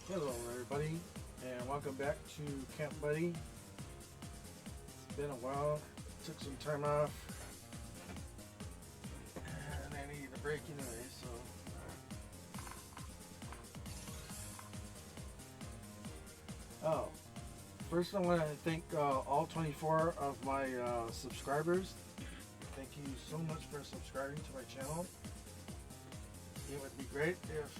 Hello everybody, and welcome back to Camp Buddy. It's been a while, took some time off, and I needed a break anyway, so... Oh, first I want to thank all 24 of my subscribers. Thank you so much for subscribing to my channel. It would be great if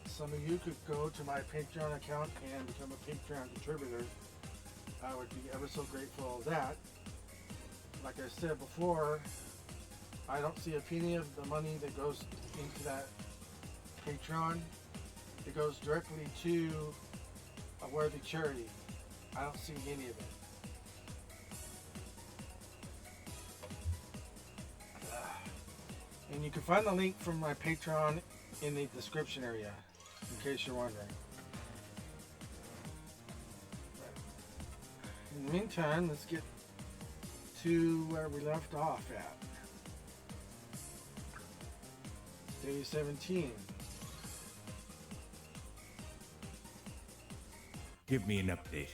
some of you could go to my Patreon account and become a Patreon contributor. I would be ever so grateful of that. Like I said before, I don't see a penny of the money that goes into that Patreon. It goes directly to a worthy charity. I don't see any of it. And you can find the link from my Patreon in the description area, in case you're wondering. In the meantime, let's get to where we left off at. Day 17. Give me an update.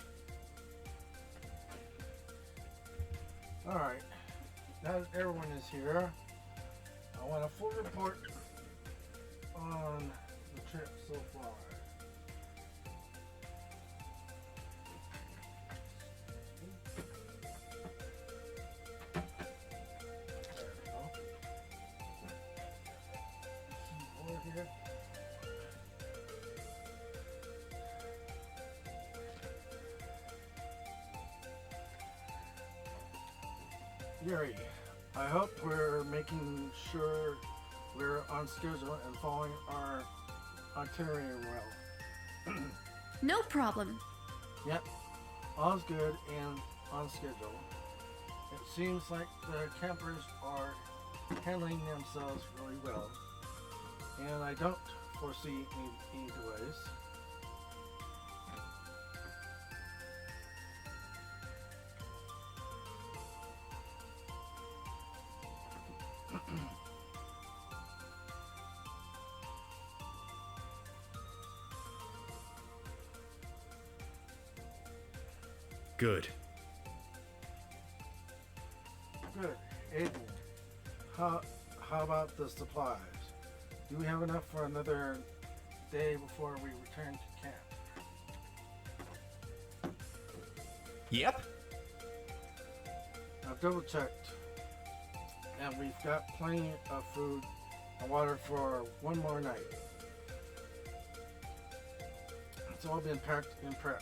Alright, now that everyone is here, I want a full report on the trip so far. There we go. Keyboard here. Yuri, I hope we're making sure we're on schedule and following our itinerary well. No problem. Yep, all's good and on schedule. It seems like the campers are handling themselves really well, and I don't foresee any delays. Good. Good. Aiden, how about the supplies? Do we have enough for another day before we return to camp? Yep. I've double checked, and we've got plenty of food and water for one more night. It's all been packed and prepped.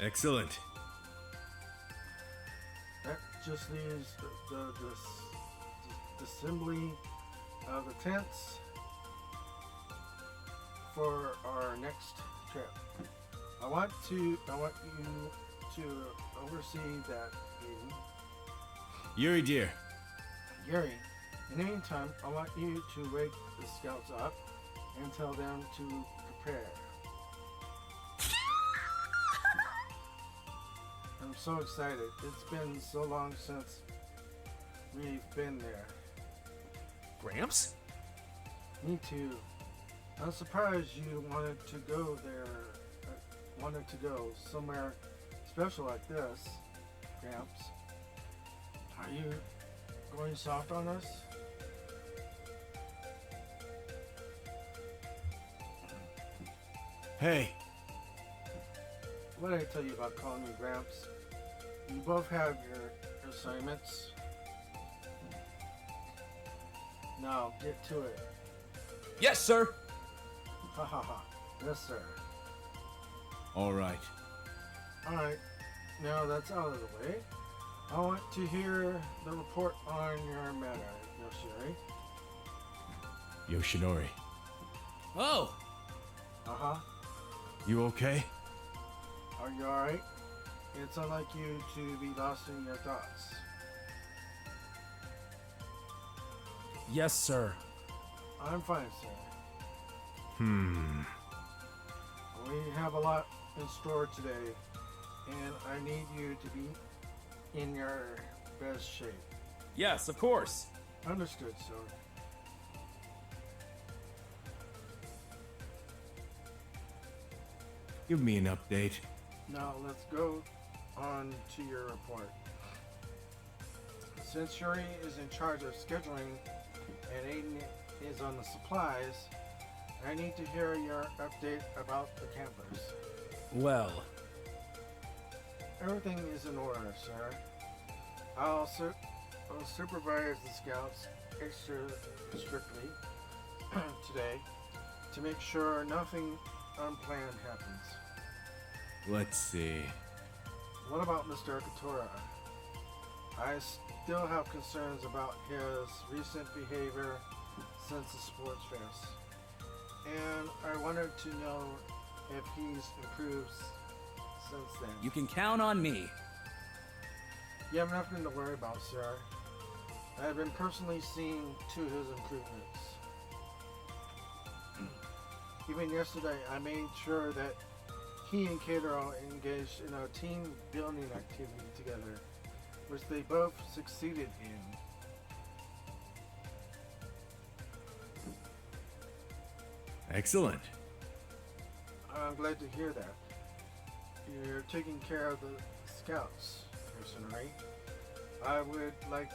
Excellent. That just leaves the assembly of the tents for our next trip. I want you to oversee that, Aiden. Yuri dear. Yuri, in the meantime, I want you to wake the scouts up and tell them to prepare. I'm so excited. It's been so long since we've been there. Gramps? Me too. I'm surprised you wanted to go there, wanted to go somewhere special like this, Gramps. Are you going soft on us? Hey. What did I tell you about calling me Gramps? You both have your assignments. Now, get to it. Yes, sir. Ha ha ha. Yes, sir. All right. Alright, now that's out of the way. I want to hear the report on your matter, Yoshiri. Yoshinori. Oh, Uh-huh. You okay? Are you alright? It's unlike you to be lost in your thoughts. yes, sir. I'm fine, sir. Hmm. We have a lot in store today, and I need you to be in your best shape. Yes, of course. Understood, sir. Give me an update. Now let's go on to your report. Since Yuri is in charge of scheduling and Aiden is on the supplies, I need to hear your update about the campers. Well, Everything is in order, sir. I'll supervise the scouts extra strictly today to make sure nothing unplanned happens. Let's see. What about Mr. Akatora? I still have concerns about his recent behavior since the sports fest. And I wanted to know if he's improved since then. you can count on me. You have nothing to worry about, sir. I have been personally seeing to his improvements. Even yesterday, I made sure that he and Katero engaged in a team building activity together, which they both succeeded in. Excellent. I'm glad to hear that. You're taking care of the scouts, mercenary. I would like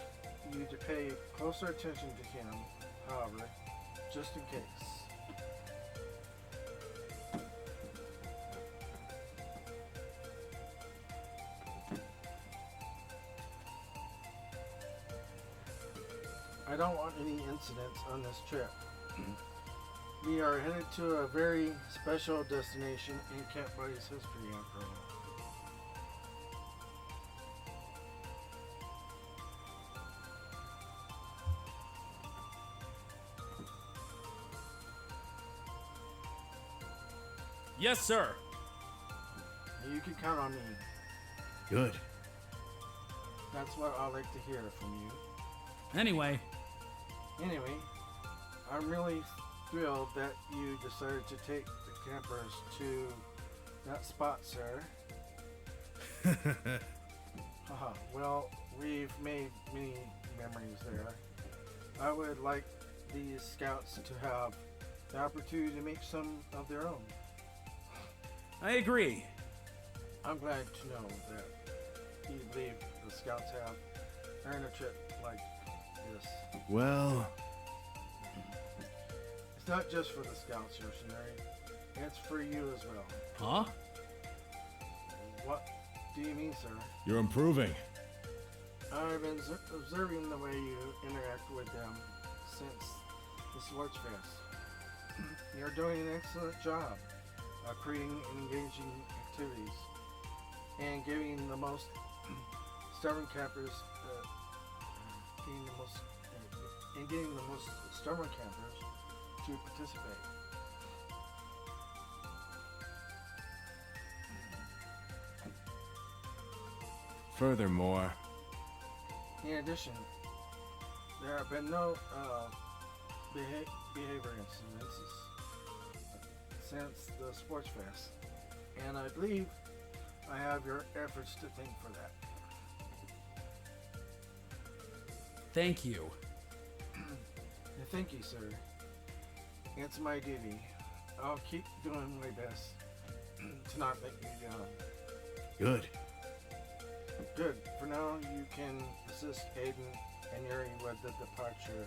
you to pay closer attention to him, however, just in case. I don't want any incidents on this trip. We are headed to a very special destination in Camp Buddy's history, after all. Yes, sir. You can count on me. Good. That's what I like to hear from you. Anyway, Anyway, I'm really thrilled that you decided to take the campers to that spot, sir. Haha, well, we've made many memories there. I would like these scouts to have the opportunity to make some of their own. I agree. I'm glad to know that you believe the scouts have earned a trip like this. Well, It's not just for the scouts, Yoshinari. It's for you as well. Huh? What do you mean, sir? you're improving. I've been observing the way you interact with them since the Sports Fest. You're doing an excellent job of creating engaging activities and giving the most stubborn campers getting the most stubborn campers to participate. Furthermore, In addition, there have been no behavior incidents since the Sports Fest, and I believe I have your efforts to thank for that. Thank you. Thank you, sir. It's my duty. I'll keep doing my best to not let you down. good. Good. For now, you can assist Aiden and Yuri with the departure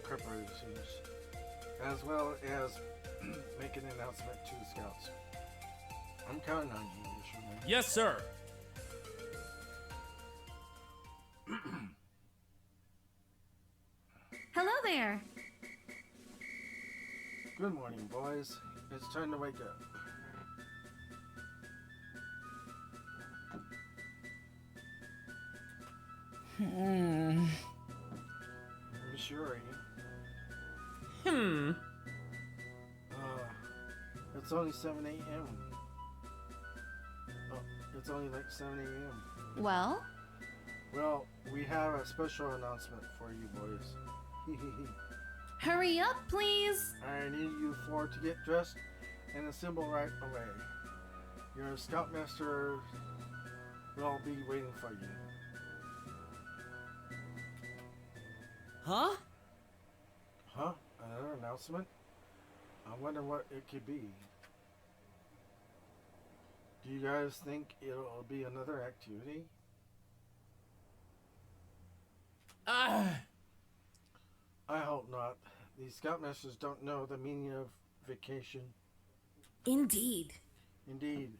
preparations, as well as make an announcement to the scouts. I'm counting on you, Yoshinari. Yes, sir. Hello there. Good morning, boys. It's time to wake up. Miss Yuri. It's only 7 a.m. Oh, it's only like 7 a.m. Well, Well, we have a special announcement for you boys. hurry up, please. I need you four to get dressed and assemble right away. Your scoutmaster will be waiting for you. Huh? Huh? Another announcement? I wonder what it could be. Do you guys think it'll be another activity? Ah! I hope not. These scoutmasters don't know the meaning of vacation. Indeed. Indeed.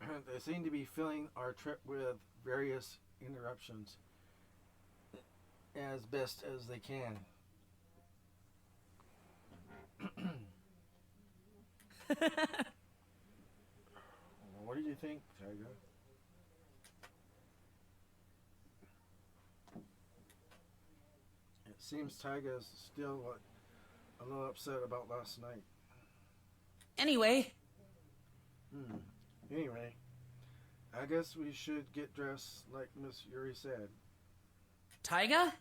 They seem to be filling our trip with various interruptions as best as they can. What do you think, Taiga? It seems Taiga's still a little upset about last night. Anyway. Anyway, I guess we should get dressed like Miss Yuri said. Taiga?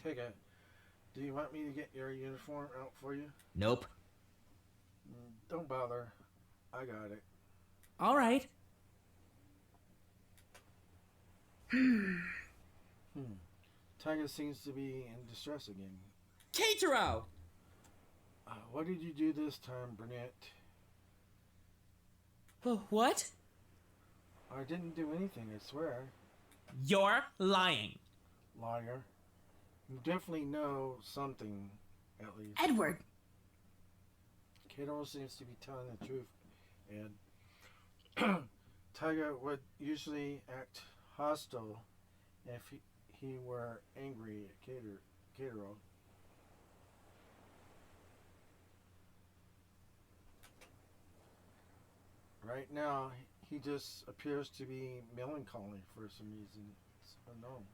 Taiga, do you want me to get your uniform out for you? Nope. Don't bother. I got it. All right. Taiga seems to be in distress again. Keitaro! What did you do this time, Burnett? What? I didn't do anything, I swear. You're lying. Liar. You definitely know something, at least. Edward. Kato seems to be telling the truth, and Taiga would usually act hostile if he were angry at Katero. Right now, he just appears to be melancholy for some reason. It's unknown.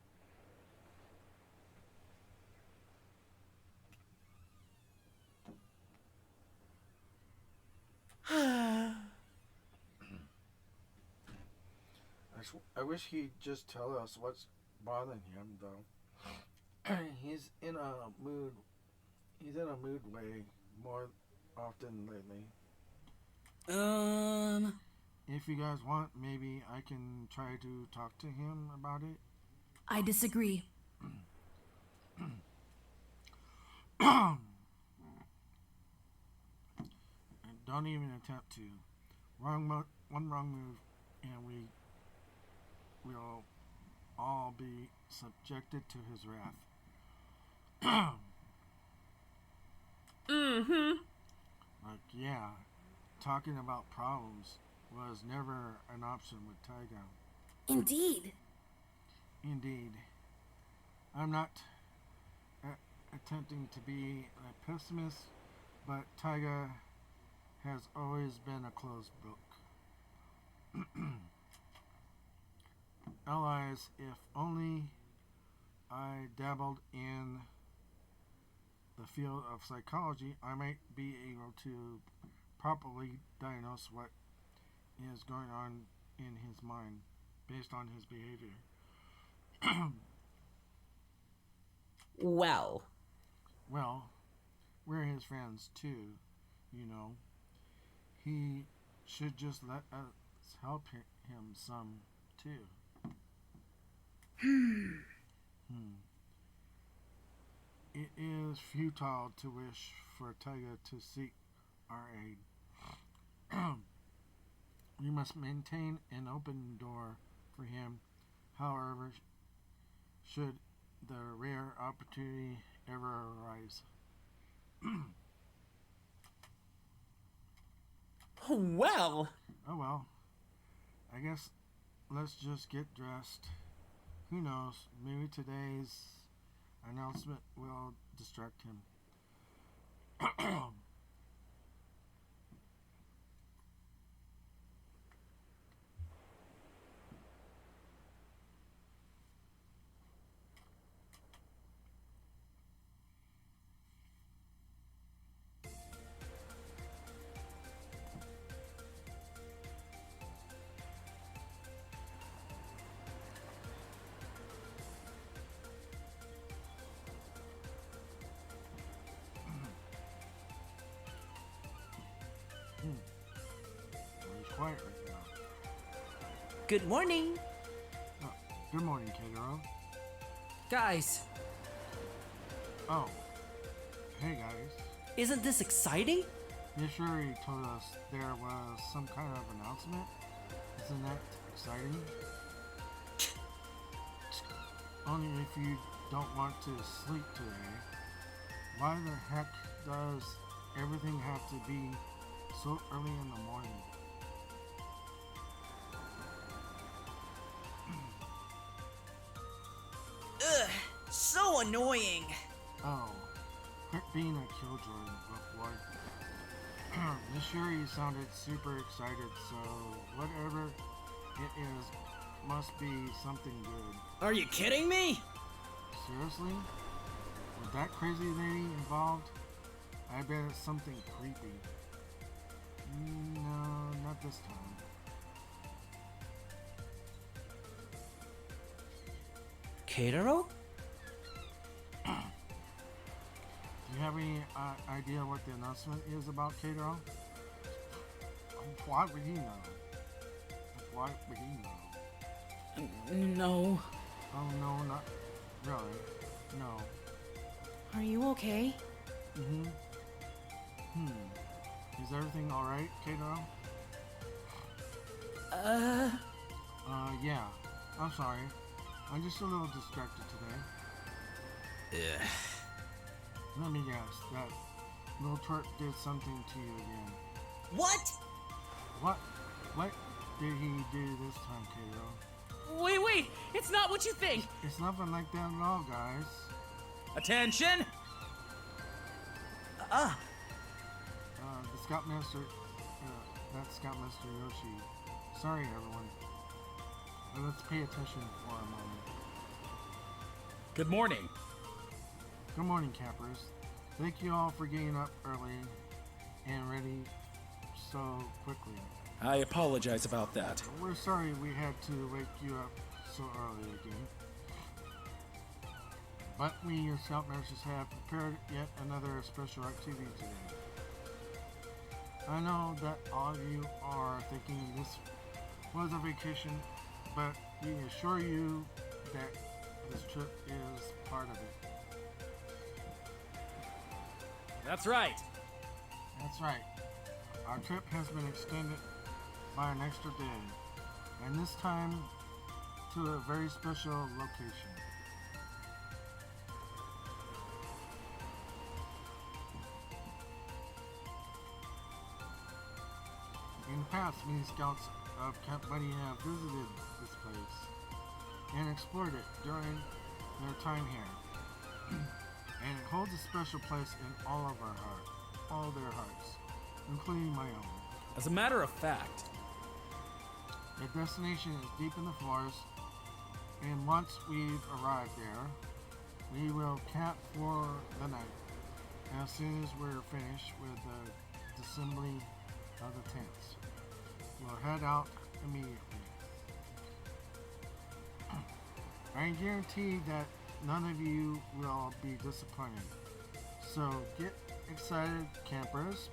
I wish he'd just tell us what's bothering him, though. He's in a mood way more often lately. If you guys want, maybe I can try to talk to him about it. I disagree. And don't even attempt to. One wrong move, and we'll all be subjected to his wrath. Like, yeah, talking about problems was never an option with Taiga. Indeed. Indeed. I'm not attempting to be a pessimist, but Taiga has always been a closed book. Allies, if only I dabbled in the field of psychology, I might be able to properly diagnose what is going on in his mind based on his behavior. Well. Well, we're his friends too, you know. He should just let us help him some too. It is futile to wish for Taiga to seek our aid. We must maintain an open door for him, however, should the rare opportunity ever arise. Well. Oh well. I guess let's just get dressed. Who knows? Maybe today's announcement will distract him. He's quiet right now. Good morning. Oh, good morning, Katero. Guys, Oh. Hey guys. Isn't this exciting? Yashuri told us there was some kind of announcement. Isn't that exciting? Only if you don't want to sleep today. Why the heck does everything have to be so early in the morning? Ugh, so annoying. Oh, quit being a killjoy, Buffboy. Yashuri sounded super excited, so whatever it is must be something good. Are you kidding me? Seriously? With that crazy lady involved? I bet it's something creepy. No, not this time. Keitaro? Do you have any idea what the announcement is about, Keitaro? Why would he know? Why would he know? No. Oh no, not really. No. Are you okay? Is everything alright, Keitaro? Yeah. I'm sorry. I'm just a little distracted today. Ugh. Let me guess, that little twerp did something to you again. What? What did he do this time, Keitaro? Wait, it's not what you think. It's nothing like that at all, guys. Attention! The Scoutmaster, that's Scoutmaster Yoshi. Sorry, everyone. Let's pay attention for a moment. Good morning. Good morning, campers. Thank you all for getting up early and ready so quickly. I apologize about that. We're sorry we had to wake you up so early again. But we, your Scoutmasters, have prepared yet another special activity today. I know that all of you are thinking this was a vacation, but we assure you that this trip is part of it. That's right. That's right. Our trip has been extended by an extra day, and this time to a very special location. In the past, many scouts of Camp Buddy have visited this place and explored it during their time here. And it holds a special place in all their hearts, including my own. As a matter of fact, The destination is deep in the forest, and once we've arrived there, we will camp for the night. As soon as we're finished with the assembly of the tents, we'll head out immediately. I guarantee that none of you will be disappointed. So get excited, campers.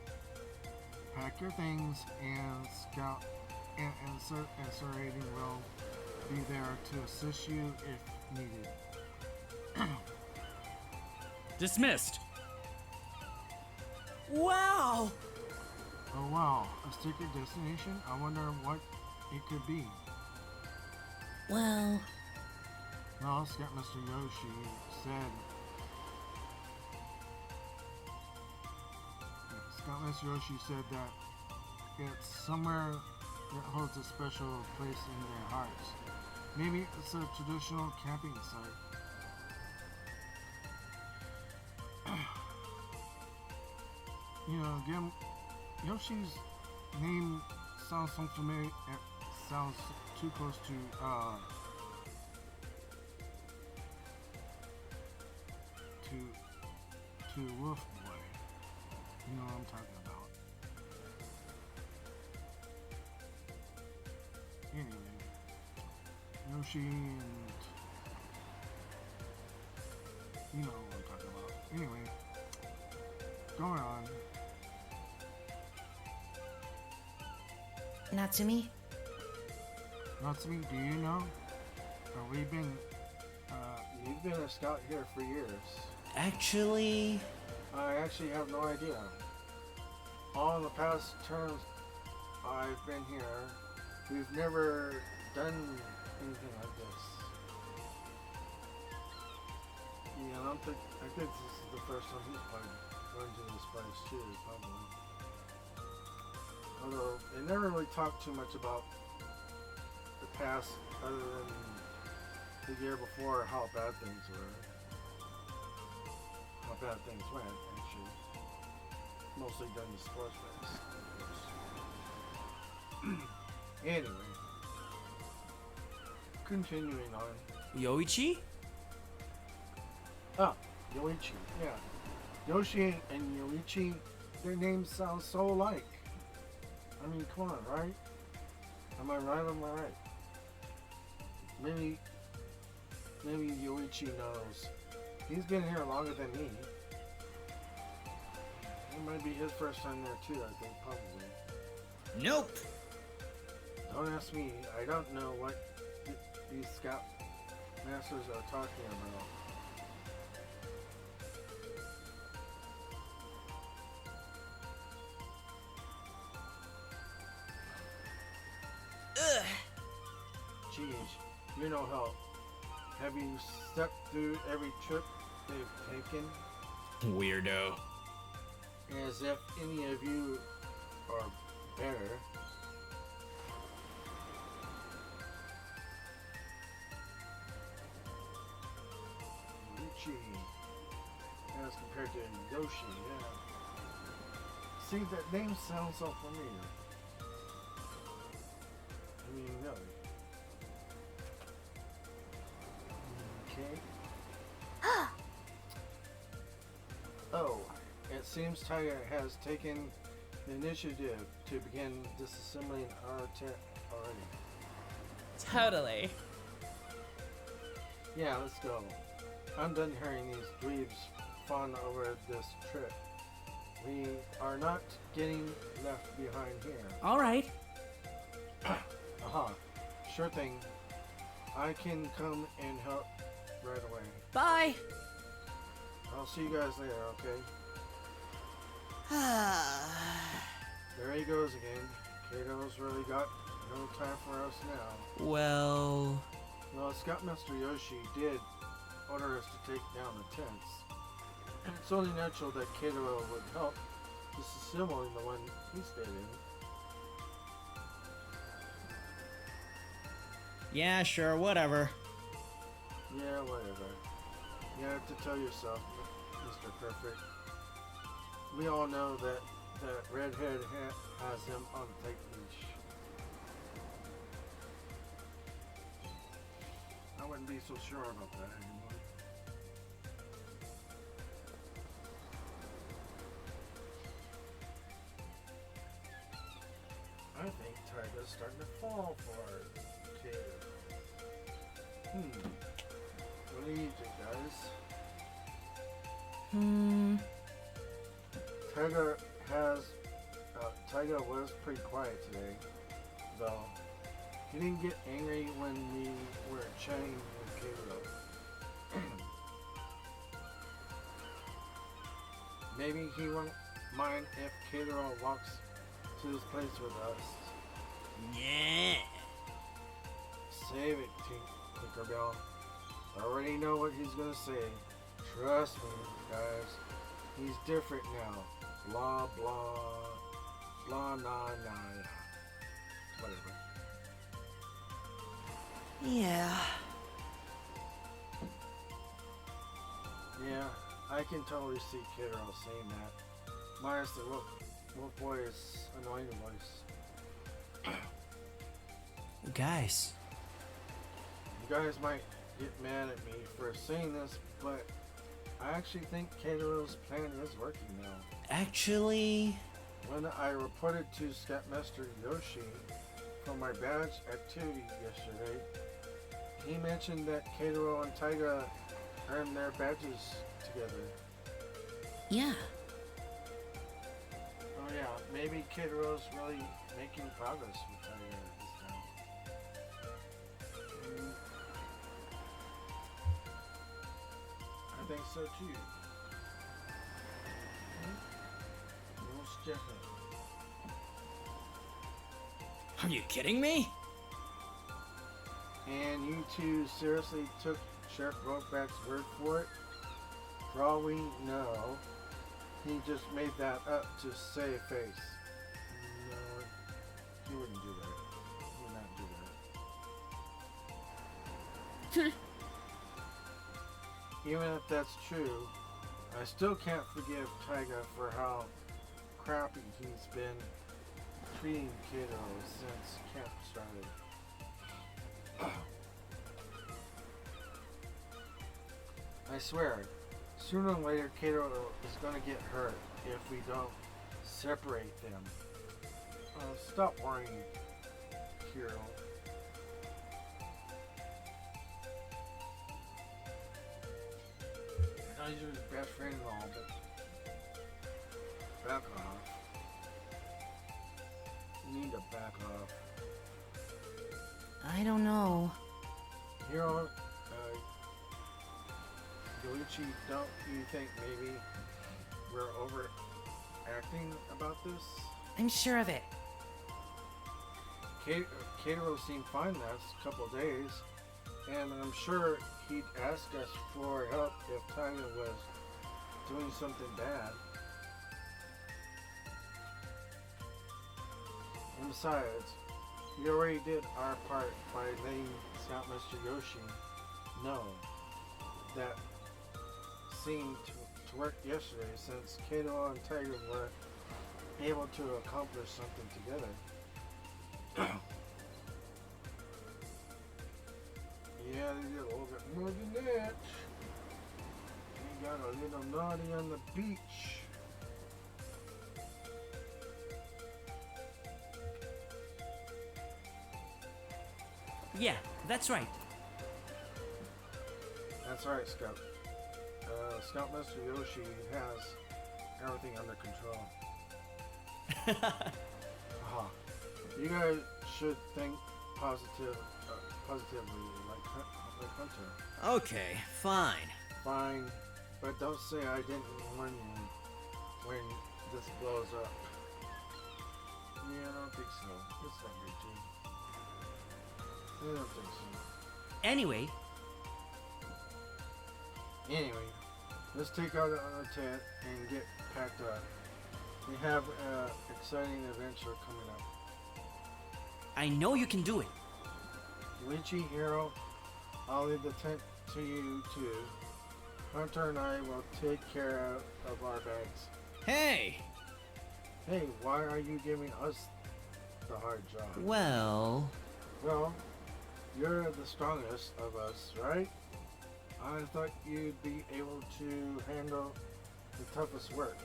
Pack your things, and Scout and Sir Aiden will be there to assist you if needed. dismissed. Wow! Oh wow, a secret destination? I wonder what it could be. Well, Well, Scoutmaster Yoshi said... Scoutmaster Yoshi said that it's somewhere that holds a special place in their hearts. Maybe it's a traditional camping site. You know, again, Yoshi's name sounds so familiar. It sounds too close to Wolf Boy. You know what I'm talking about. Anyway, Yoshi and you know what I'm talking about. Anyway, going on. Natsumi? Natsumi, do you know? We've been You've been a scout here for years. Actually, I actually have no idea. All the past terms I've been here, we've never done anything like this. Yeah, I think this is the first time he's probably going to this place too, probably. Although they never really talked too much about the past other than the year before, how bad things were. How bad things went, actually. Mostly during the sports fest, of course. Anyway. Continuing on. Yoichi? Ah, Yoichi, yeah. Yoshi and Yoichi, their names sound so alike. I mean, come on, right? Am I right or am I right? Maybe Yoichi knows. He's been here longer than me. It might be his first time there too, I think, probably. Nope. Don't ask me. I don't know what these scout masters are talking about. Ugh. Jeez, you know how. Have you stepped through every trip they've taken? Weirdo. As if any of you are better. Yuchi, as compared to Yoshi, yeah. See, that name sounds so familiar. I mean, really. Okay. Oh, it seems Taiga has taken the initiative to begin disassembling our tent already. Totally. Yeah, let's go. I'm done hearing these dweebs fawn over this trip. We are not getting left behind here. All right. Aha, sure thing. I can come and help right away. Bye. I'll see you guys later, okay? There he goes again. Kato's really got no time for us now. Well, Well, Scoutmaster Yoshi did order us to take down the tents. It's only natural that Kato would help disassembling the one he stayed in. yeah, sure, whatever. Yeah, whatever. You have to tell yourself, Mr. Perfect. We all know that redhead has him on a tight leash. I wouldn't be so sure about that anymore. I think Taiga's starting to fall for Kato. What do you think, guys? Taiga was pretty quiet today, though. He didn't get angry when we were chatting with Kato. Maybe he won't mind if Kato walks to this place with us. Yeah. Save it, Tinkerbell. I already know what he's gonna say. Trust me, guys. He's different now. Blah, blah. Blah, nah, nah. Whatever. Yeah. Yeah, I can totally see Kiddo saying that. Minus the wolf boy's annoying voice. Guys. You guys might get mad at me for saying this, but I actually think Kato's plan is working now. Actually, When I reported to Scoutmaster Yoshi for my badge activity yesterday, he mentioned that Kato and Taiga earned their badges together. yeah. Oh yeah, maybe Kato's really making progress with Taiga this time. I think so too. Definitely. Are you kidding me? And you two seriously took Sheriff Brokeback's word for it? For all we know, he just made that up to save face. No, he wouldn't do that. He would not do that. Even if that's true, I still can't forgive Taiga for how crappy he's been treating Kato since camp started. I swear, sooner or later Kato is gonna get hurt if we don't separate them. Stop worrying, Hero. I know you're his best friend and all, but back off. You need to back off. I don't know. Hero, Yoichi, don't you think maybe we're overacting about this? I'm sure of it. Kato seemed fine the last couple of days, and I'm sure he'd ask us for help if Taiga was doing something bad. And besides, we already did our part by letting Scoutmaster Yoshi know that seemed to work yesterday, since Kato and Taiga were able to accomplish something together. Yeah, they did a little bit more than that. They got a little naughty on the beach. Yeah, that's right. That's right, Scout. Scoutmaster Yoshi has everything under control. You guys should think positively, like Hunter. Okay, fine. Fine, but don't say I didn't warn you when this blows up. Yeah, I don't think so. It's not good too. I don't think so. Anyway, Anyway, let's take out our tent and get packed up. We have an exciting adventure coming up. I know you can do it. Luigi, Hero, I'll leave the tent to you two. Hunter and I will take care of our bags. Hey! Hey, why are you giving us the hard job? Well, Well, you're the strongest of us, right? I thought you'd be able to handle the toughest work.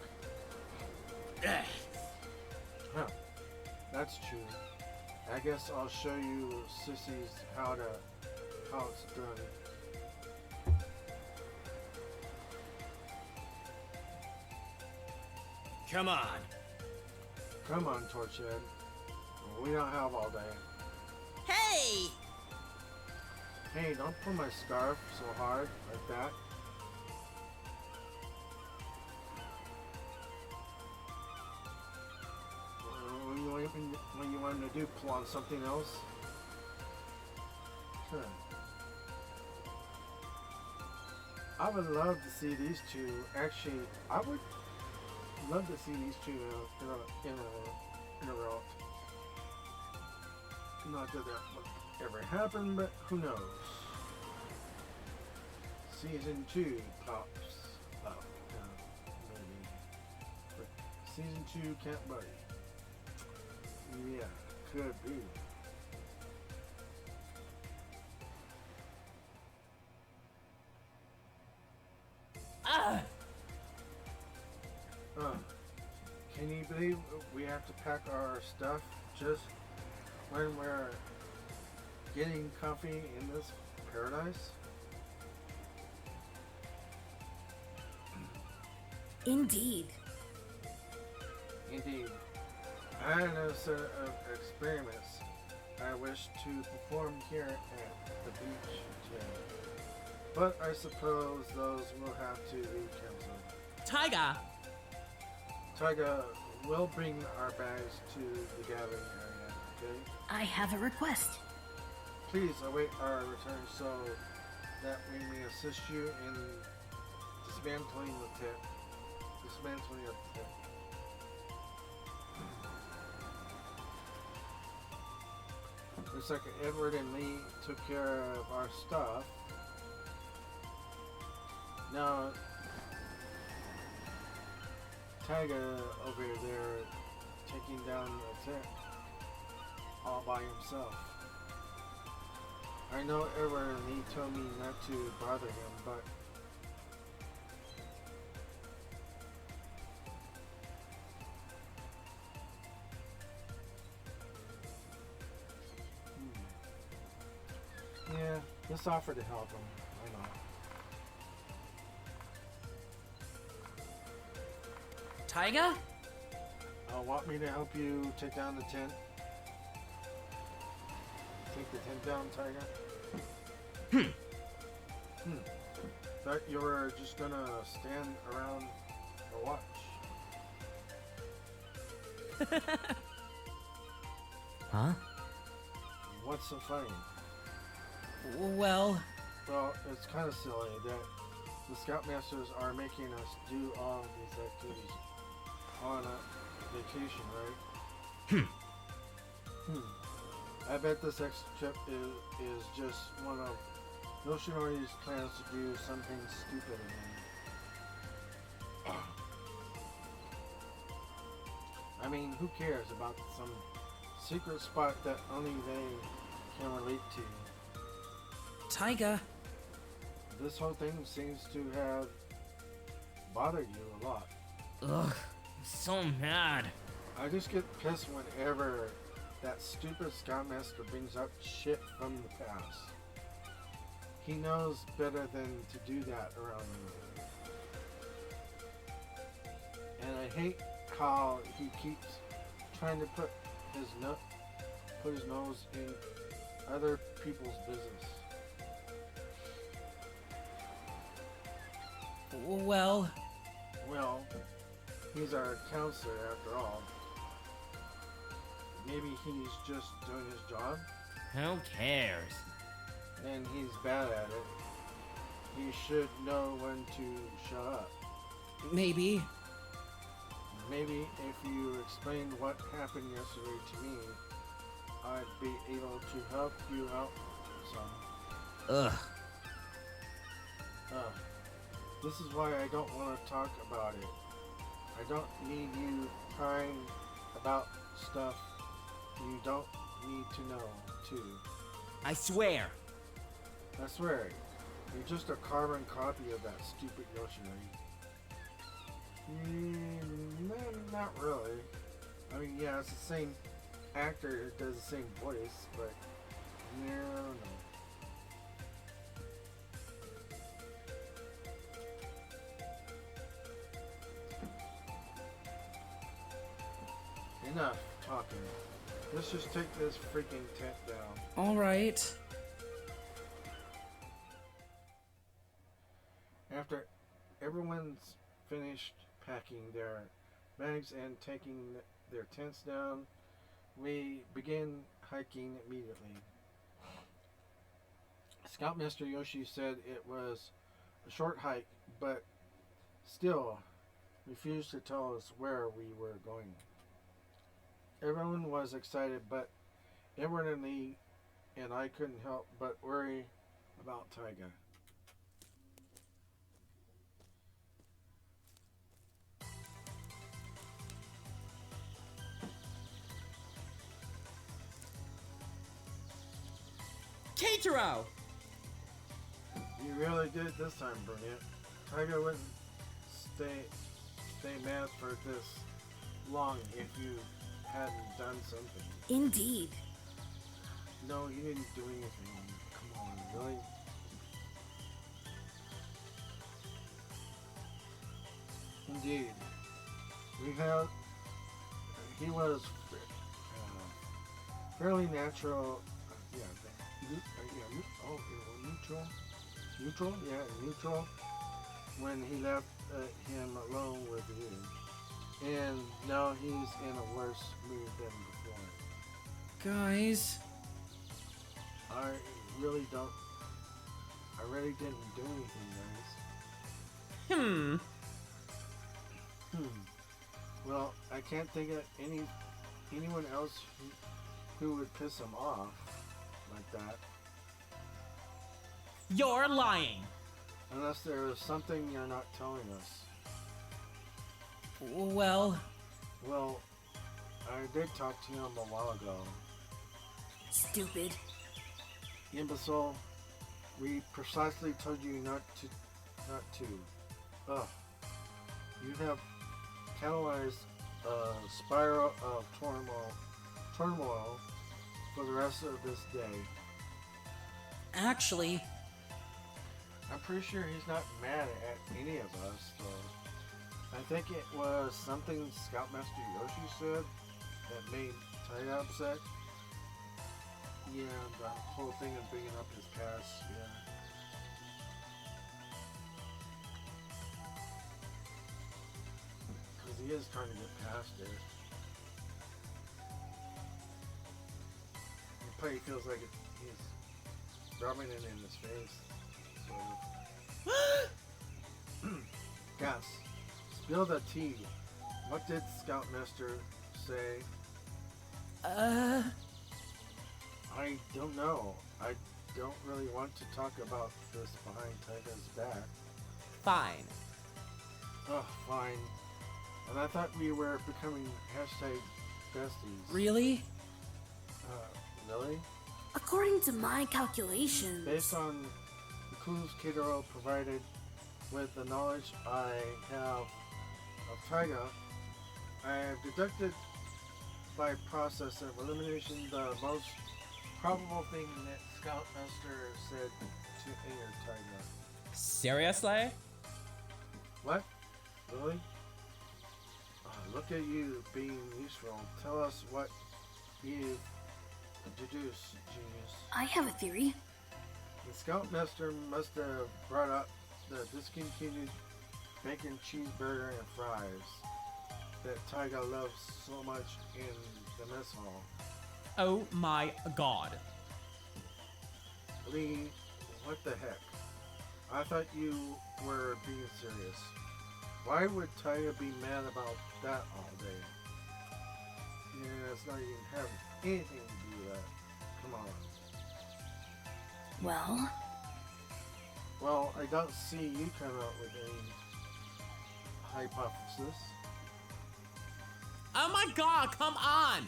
Huh. That's true. I guess I'll show you sissies how it's done. come on. Come on, Torchhead. We don't have all day. Hey! Hey, don't pull my scarf so hard like that. When you want to do, pull on something else. Huh. I would love to see these two. Actually, I would love to see these two in a row. Not that would ever happen, but who knows? Season 2 pops up, maybe. But season 2 can't buddy. Yeah, could be. Can you believe we have to pack our stuff just when we're getting comfy in this paradise? Indeed. Indeed. I had a set of experiments I wish to perform here at the beach today. But I suppose those will have to be canceled. Taiga! Taiga, we'll bring our bags to the gathering area, okay? I have a request. Please await our return so that we may assist you in dismantling the tent. Dismantling of the tent. Looks like Edward and Lee took care of our stuff. Now, Taiga over there taking down the tent all by himself. I know Edward and Lee told me not to bother him, but yeah, just offer to help him. I know. Taiga? Want me to help you take down the tent? Take the tent down, Taiga? Thought you were just gonna stand around or watch. Huh? What's so funny? Well, Well, it's kind of silly that the Scoutmasters are making us do all these activities on a vacation, right? I bet this extra trip is just one of Yoshinori's plans to do something stupid again. I mean, who cares about some secret spot that only they can relate to? Taiga. This whole thing seems to have bothered you a lot. Ugh, I'm so mad. I just get pissed whenever that stupid Scoutmaster brings up shit from the past. He knows better than to do that around me. And I hate how he keeps trying to put his nose in other people's business. Well, Well, he's our counselor after all. Maybe he's just doing his job, who cares? and he's bad at it. He should know when to shut up. Maybe. Maybe if you explained what happened yesterday to me, I'd be able to help you out some. Ugh. This is why I don't want to talk about it. I don't need you crying about stuff you don't need to know, too. I swear. I swear, you're just a carbon copy of that stupid Yoshinori. Not really. I mean, yeah, it's the same actor that does the same voice, but no. Enough talking. Let's just take this freaking tent down. All right. After everyone's finished packing their bags and taking their tents down, we begin hiking immediately. Scoutmaster Yoshi said it was a short hike, but still refused to tell us where we were going. Everyone was excited, but Edward and Lee and I couldn't help but worry about Taiga. Keitaro! You really did it this time, Brunette. Taiga wouldn't stay mad for this long if you hadn't done something. Indeed. No, you didn't do anything. Come on, really? Indeed. He was fairly natural, neutral when he left him alone with you. And now he's in a worse mood than before. Guys. I really didn't do anything, guys. Well, I can't think of anyone else who would piss him off like that. You're lying. Unless there is something you're not telling us. Well, Well, I did talk to him a while ago. Stupid. Imbecile, we precisely told you not to. Ugh. You have catalyzed a spiral of turmoil for the rest of this day. actually, I'm pretty sure he's not mad at any of us, though. I think it was something Scoutmaster Yoshi said that made Taiga upset. Yeah, the whole thing of bringing up his past, yeah. Because he is trying to get past it. He probably feels like he's rubbing it in his face. Sort of. Gas. Spill the tea. What did Scoutmaster say? I don't know. I don't really want to talk about this behind Taiga's back. fine. Oh, fine. And I thought we were becoming hashtag besties. Really? Really? According to my calculations, Based on the clues Kitaro provided with the knowledge I have of Taiga, I have deducted by process of elimination the most probable thing that Scoutmaster said to anger Taiga. Seriously? What? Really? Look at you being useful. Tell us what you've deduced, genius. I have a theory. The Scoutmaster must have brought up the discontinued bacon cheeseburger and fries that Taiga loves so much in the mess hall. Oh my god. Lee, what the heck? I thought you were being serious. Why would Taiga be mad about that all day? Yeah, it's not even having anything to do with that. Come on. Well, Well, I don't see you come up with any hypothesis. Oh my god, come on!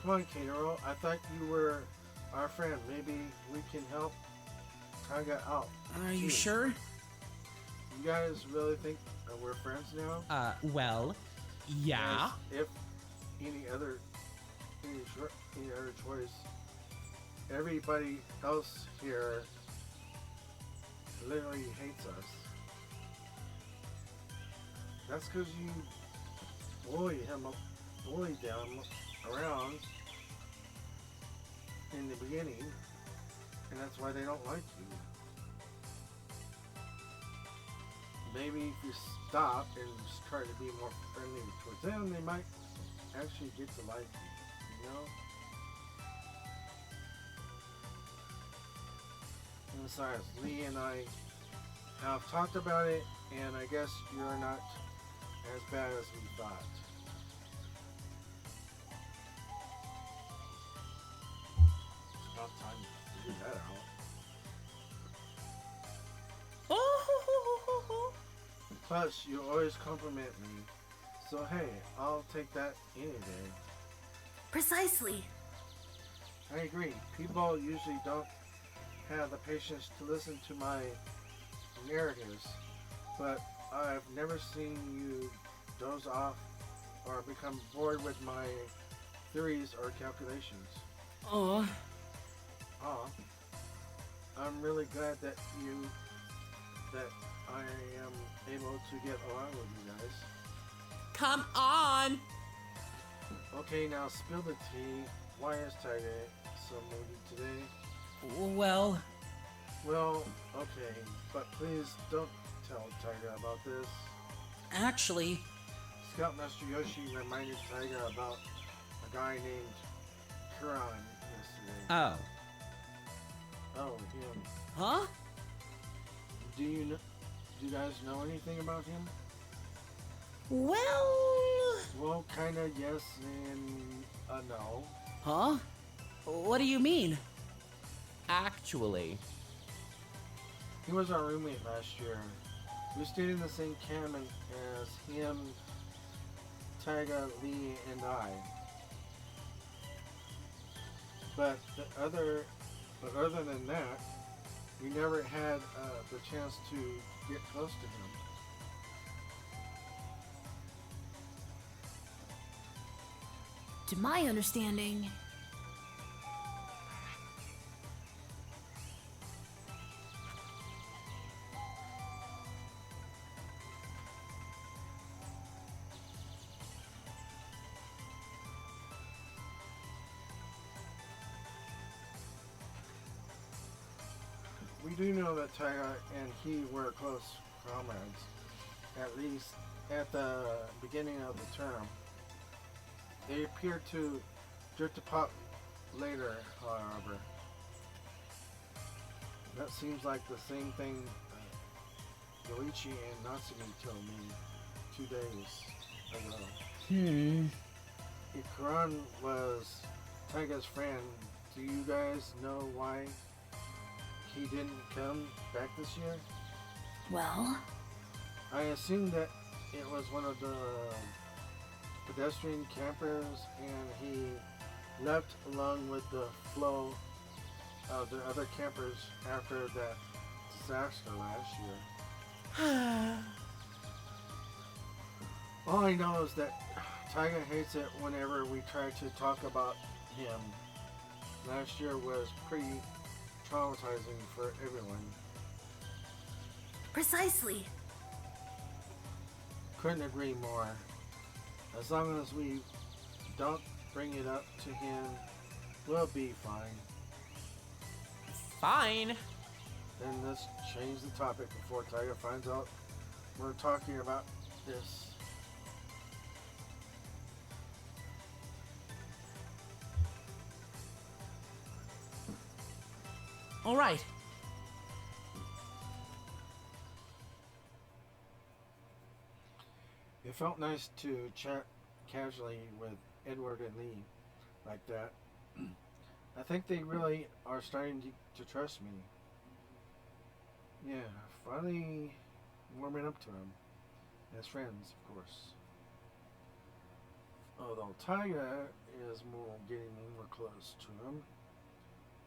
Come on, Kitaro. I thought you were our friend. Maybe we can help Taiga out. Are you too. sure? You guys really think we're friends now? Well, yeah. As if any other choice. Everybody else here literally hates us. That's because you bullied them around in the beginning, and that's why they don't like you. Maybe if you stop and just try to be more friendly towards them, they might actually get to like you, you know? And besides, Lee and I have talked about it, and I guess you're not as bad as we thought. It's about time to figure that out. Plus, you always compliment me, so hey, I'll take that any day. precisely. I agree. People usually don't have the patience to listen to my narratives, but I've never seen you doze off or become bored with my theories or calculations. Aw. I'm really glad that I am able to get along with you guys. Come on! Okay, now spill the tea. Why is Taiga so moody today? Well, Well, okay, but please don't tell Taiga about this. actually, Scoutmaster Yoshi reminded Taiga about a guy named Kuran yesterday. Oh. Oh, him. Huh? Do you guys know anything about him? Well. Well, kinda yes and no. Huh? What do you mean? Actually. He was our roommate last year. We stayed in the same camp as him, Taiga, Lee, and I. But other than that, we never had the chance to get close to him. To my understanding, We do know that Taiga and he were close comrades, at least at the beginning of the term. They appear to drift apart later, however. That seems like the same thing Yoichi and Natsumi told me 2 days ago. Ikuran was Taiga's friend. Do you guys know why he didn't come back this year? well, I assume that it was one of the pedestrian campers and he left along with the flow of the other campers after that disaster last year. All I know is that Taiga hates it whenever we try to talk about him. Last year was pretty traumatizing for everyone. precisely. Couldn't agree more. As long as we don't bring it up to him, we'll be fine. Fine. Then let's change the topic before Taiga finds out we're talking about this. All right. It felt nice to chat casually with Edward and Lee like that. I think they really are starting to trust me. Yeah, finally warming up to him. As friends, of course. Although Taiga is getting more close to him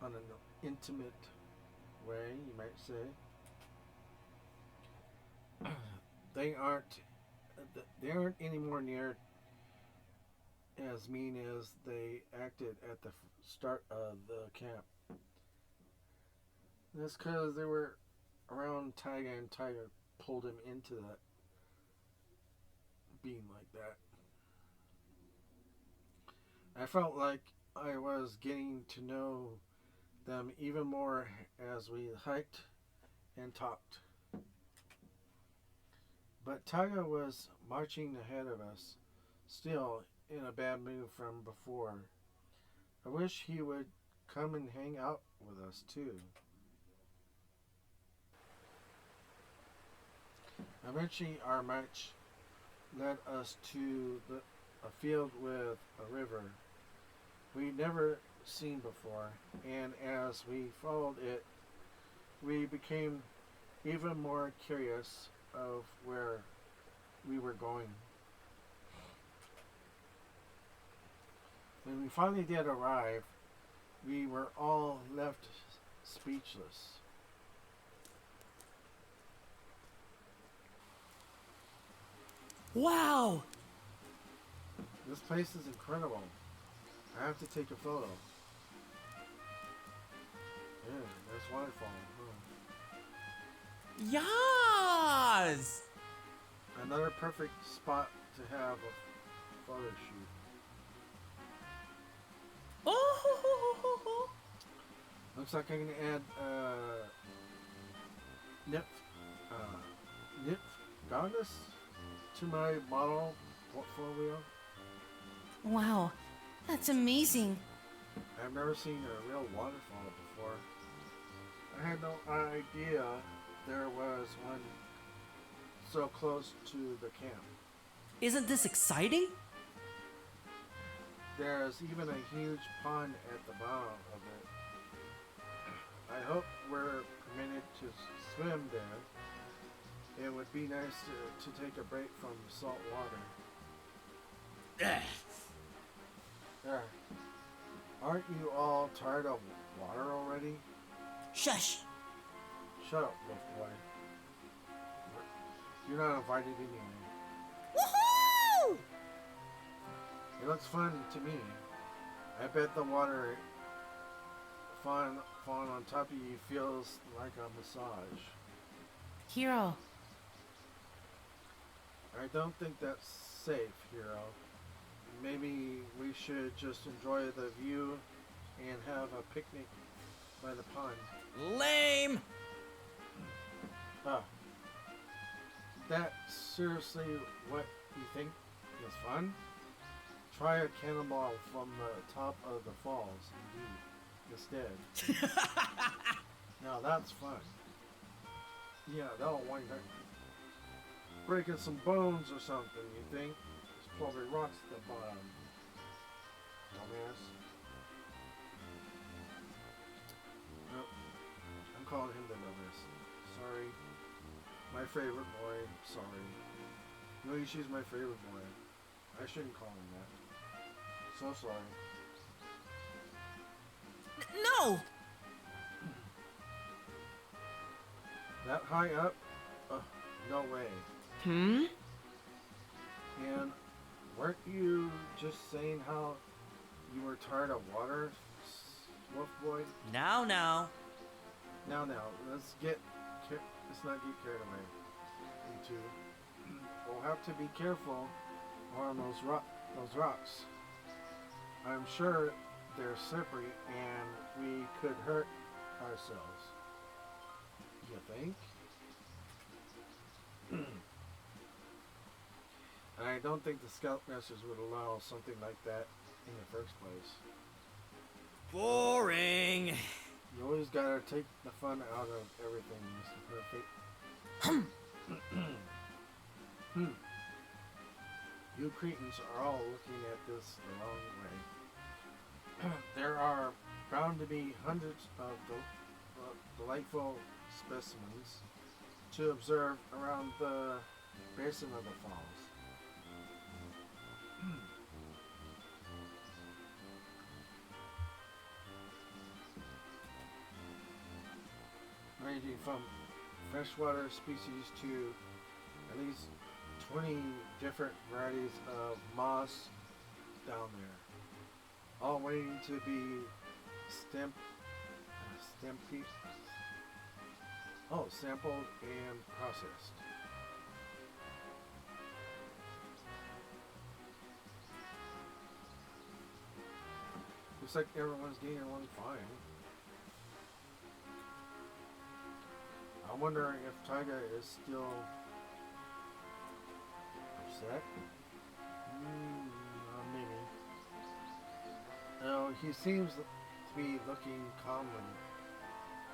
on an intimate way, you might say. They aren't anymore near as mean as they acted at the start of the camp. That's because they were around Taiga and Taiga pulled him into that being like that. I felt like I was getting to know them even more as we hiked and talked. But Taiga was marching ahead of us, still in a bad mood from before. I wish he would come and hang out with us too. Eventually our march led us to a field with a river we'd never seen before, and as we followed it, we became even more curious of where we were going. When we finally did arrive, we were all left speechless. Wow! This place is incredible. I have to take a photo. Yeah, there's waterfall. Yas! Another perfect spot to have a photo shoot. Oh! Looks like I'm gonna add Nip Goddess to my model portfolio. Wow, that's amazing. I've never seen a real waterfall before. I had no idea there was one so close to the camp. Isn't this exciting? There's even a huge pond at the bottom of it. I hope we're permitted to swim there. It would be nice to take a break from salt water. There. Aren't you all tired of water already? Shush. Shut up, wolf boy. You're not invited anyway. Woohoo! It looks fun to me. I bet the water falling on top of you feels like a massage. Hero, I don't think that's safe, Hero. Maybe we should just enjoy the view and have a picnic by the pond. Lame! Ah. That's seriously what you think is fun? Try a cannonball from the top of the falls, instead. Now that's fun. Yeah, that'll wind up breaking some bones or something, you think? There's probably rocks at the bottom. Dumbass. Nope. I'm calling him the dumbass. Sorry. My favorite boy. Sorry. No, she's my favorite boy. I shouldn't call him that. So sorry. No! That high up? No way. Hmm? And weren't you just saying how you were tired of water, Wolf Boy? Now. Now, let's not get carried away. You two. We'll have to be careful around those rocks. I'm sure they're slippery and we could hurt ourselves. You think? And I don't think the Scoutmasters would allow something like that in the first place. Boring. You always gotta take the fun out of everything, Mr. Perfect. You cretins are all looking at this the wrong way. There are bound to be hundreds of delightful specimens to observe around the basin of the falls. Ranging from freshwater species to at least 20 different varieties of moss down there, all waiting to be sampled and processed. Looks like everyone's getting along fine. I'm wondering if Taiga is still upset. Maybe. No, he seems to be looking calmly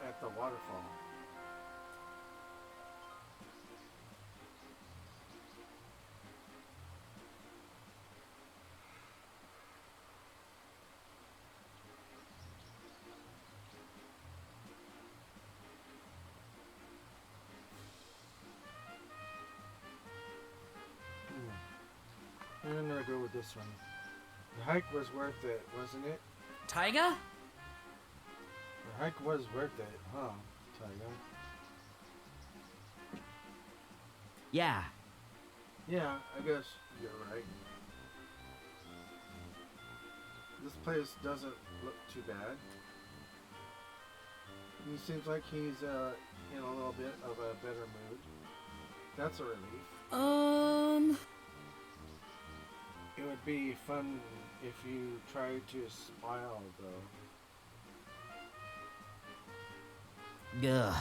at the waterfall. I'm gonna go with this one. The hike was worth it, wasn't it? Taiga? The hike was worth it, huh, Taiga? Yeah. Yeah, I guess you're right. This place doesn't look too bad. He seems like he's in a little bit of a better mood. That's a relief. It would be fun if you tried to smile, though. Ugh.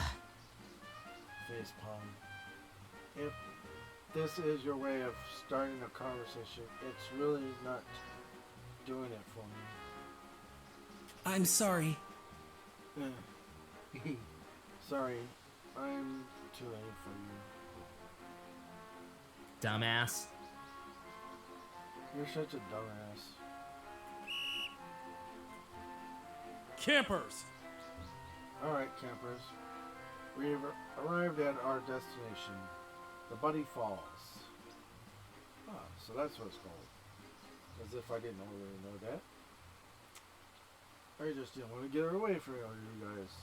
Facepalm. If this is your way of starting a conversation, it's really not doing it for me. I'm sorry. Sorry, I'm too late for you. Dumbass. You're such a dumbass. Campers! Alright, campers. We've arrived at our destination, the Buddy Falls. Ah, so that's what it's called. As if I didn't already know that. I just didn't want to get her away from all you guys.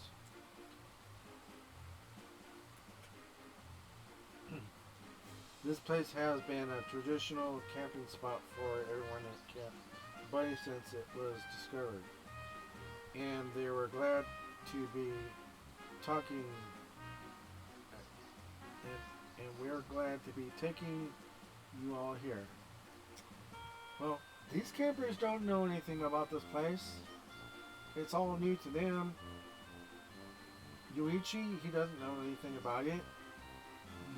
This place has been a traditional camping spot for everyone at Camp Buddy since it was discovered. And they were glad to be talking, and we're glad to be taking you all here. Well, these campers don't know anything about this place. It's all new to them. Yuichi, he doesn't know anything about it.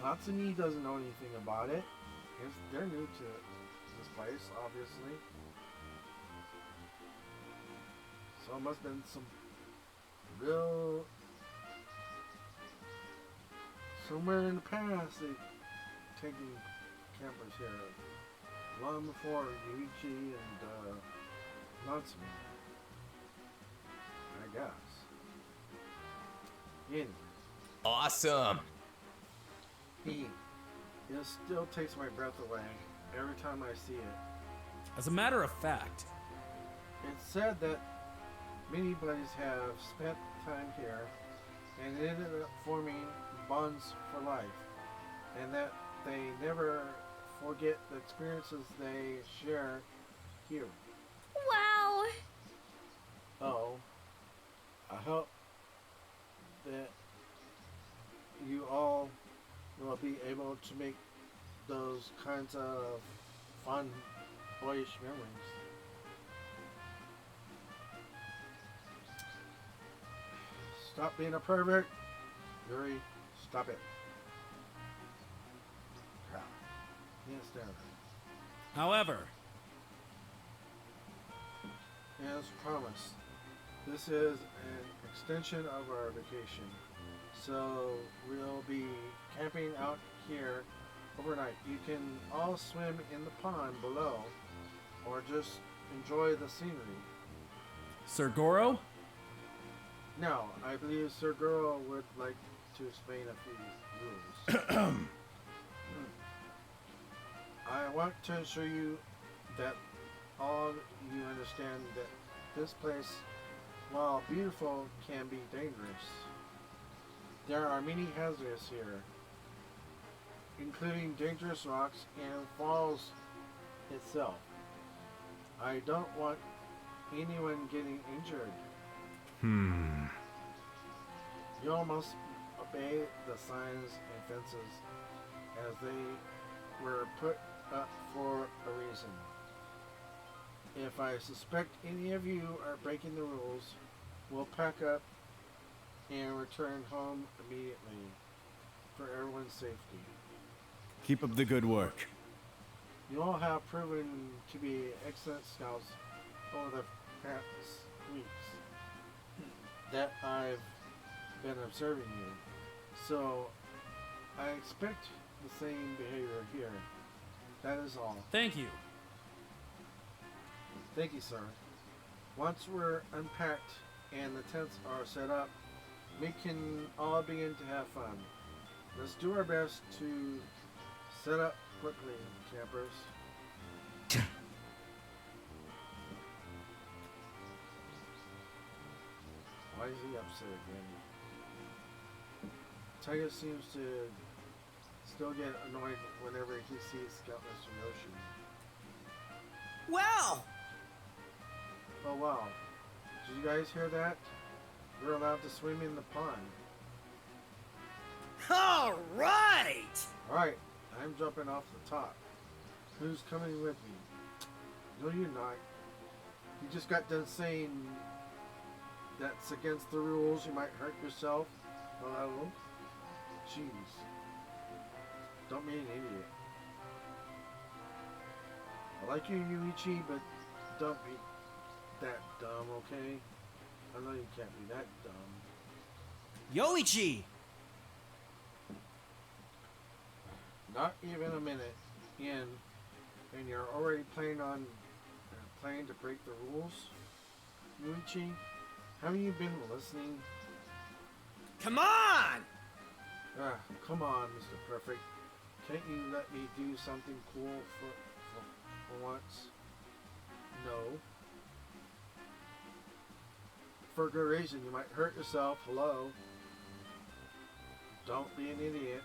Natsumi doesn't know anything about it. They're new to this place, obviously. So it must have been some real... somewhere in the past they taking campers here. Long before Yuichi and Natsumi. I guess. Anyway. Awesome. It still takes my breath away every time I see it. As a matter of fact, It's said that many buddies have spent time here and ended up forming bonds for life, and that they never forget the experiences they share here. Wow! Oh, I hope that you all will be able to make those kinds of fun, boyish memories. Stop being a pervert. Yuri, stop it. Yeah. Yes, there. however, As promised, this is an extension of our vacation. So we'll be camping out here overnight. You can all swim in the pond below or just enjoy the scenery. Sir Goro? Now, I believe Sir Goro would like to explain a few rules. I want to assure you that all you understand that this place, while beautiful, can be dangerous. There are many hazards here, including dangerous rocks and falls itself. I don't want anyone getting injured. You all must obey the signs and fences as they were put up for a reason. If I suspect any of you are breaking the rules, we'll pack up and return home immediately for everyone's safety. Keep up the good work. You all have proven to be excellent scouts over the past weeks that I've been observing you. So I expect the same behavior here. That is all. Thank you. Thank you, sir. Once we're unpacked and the tents are set up, we can all begin to have fun. Let's do our best to set up quickly, campers. Why is he upset again? Taiga seems to still get annoyed whenever he sees Scout Mr. Yoshi. Wow! Oh wow. Did you guys hear that? You're allowed to swim in the pond. All right! Alright, I'm jumping off the top. Who's coming with me? No, you're not. You just got done saying that's against the rules, you might hurt yourself. Hello? Jeez. Don't be an idiot. I like you, Yuichi, but don't be that dumb, okay? I know you can't be that dumb. Yoichi! Not even a minute in, and you're already planning to break the rules? Yuichi, haven't you been listening? Come on! Ah, come on, Mr. Perfect. Can't you let me do something cool for once? No. For a good reason. You might hurt yourself. Hello. Don't be an idiot.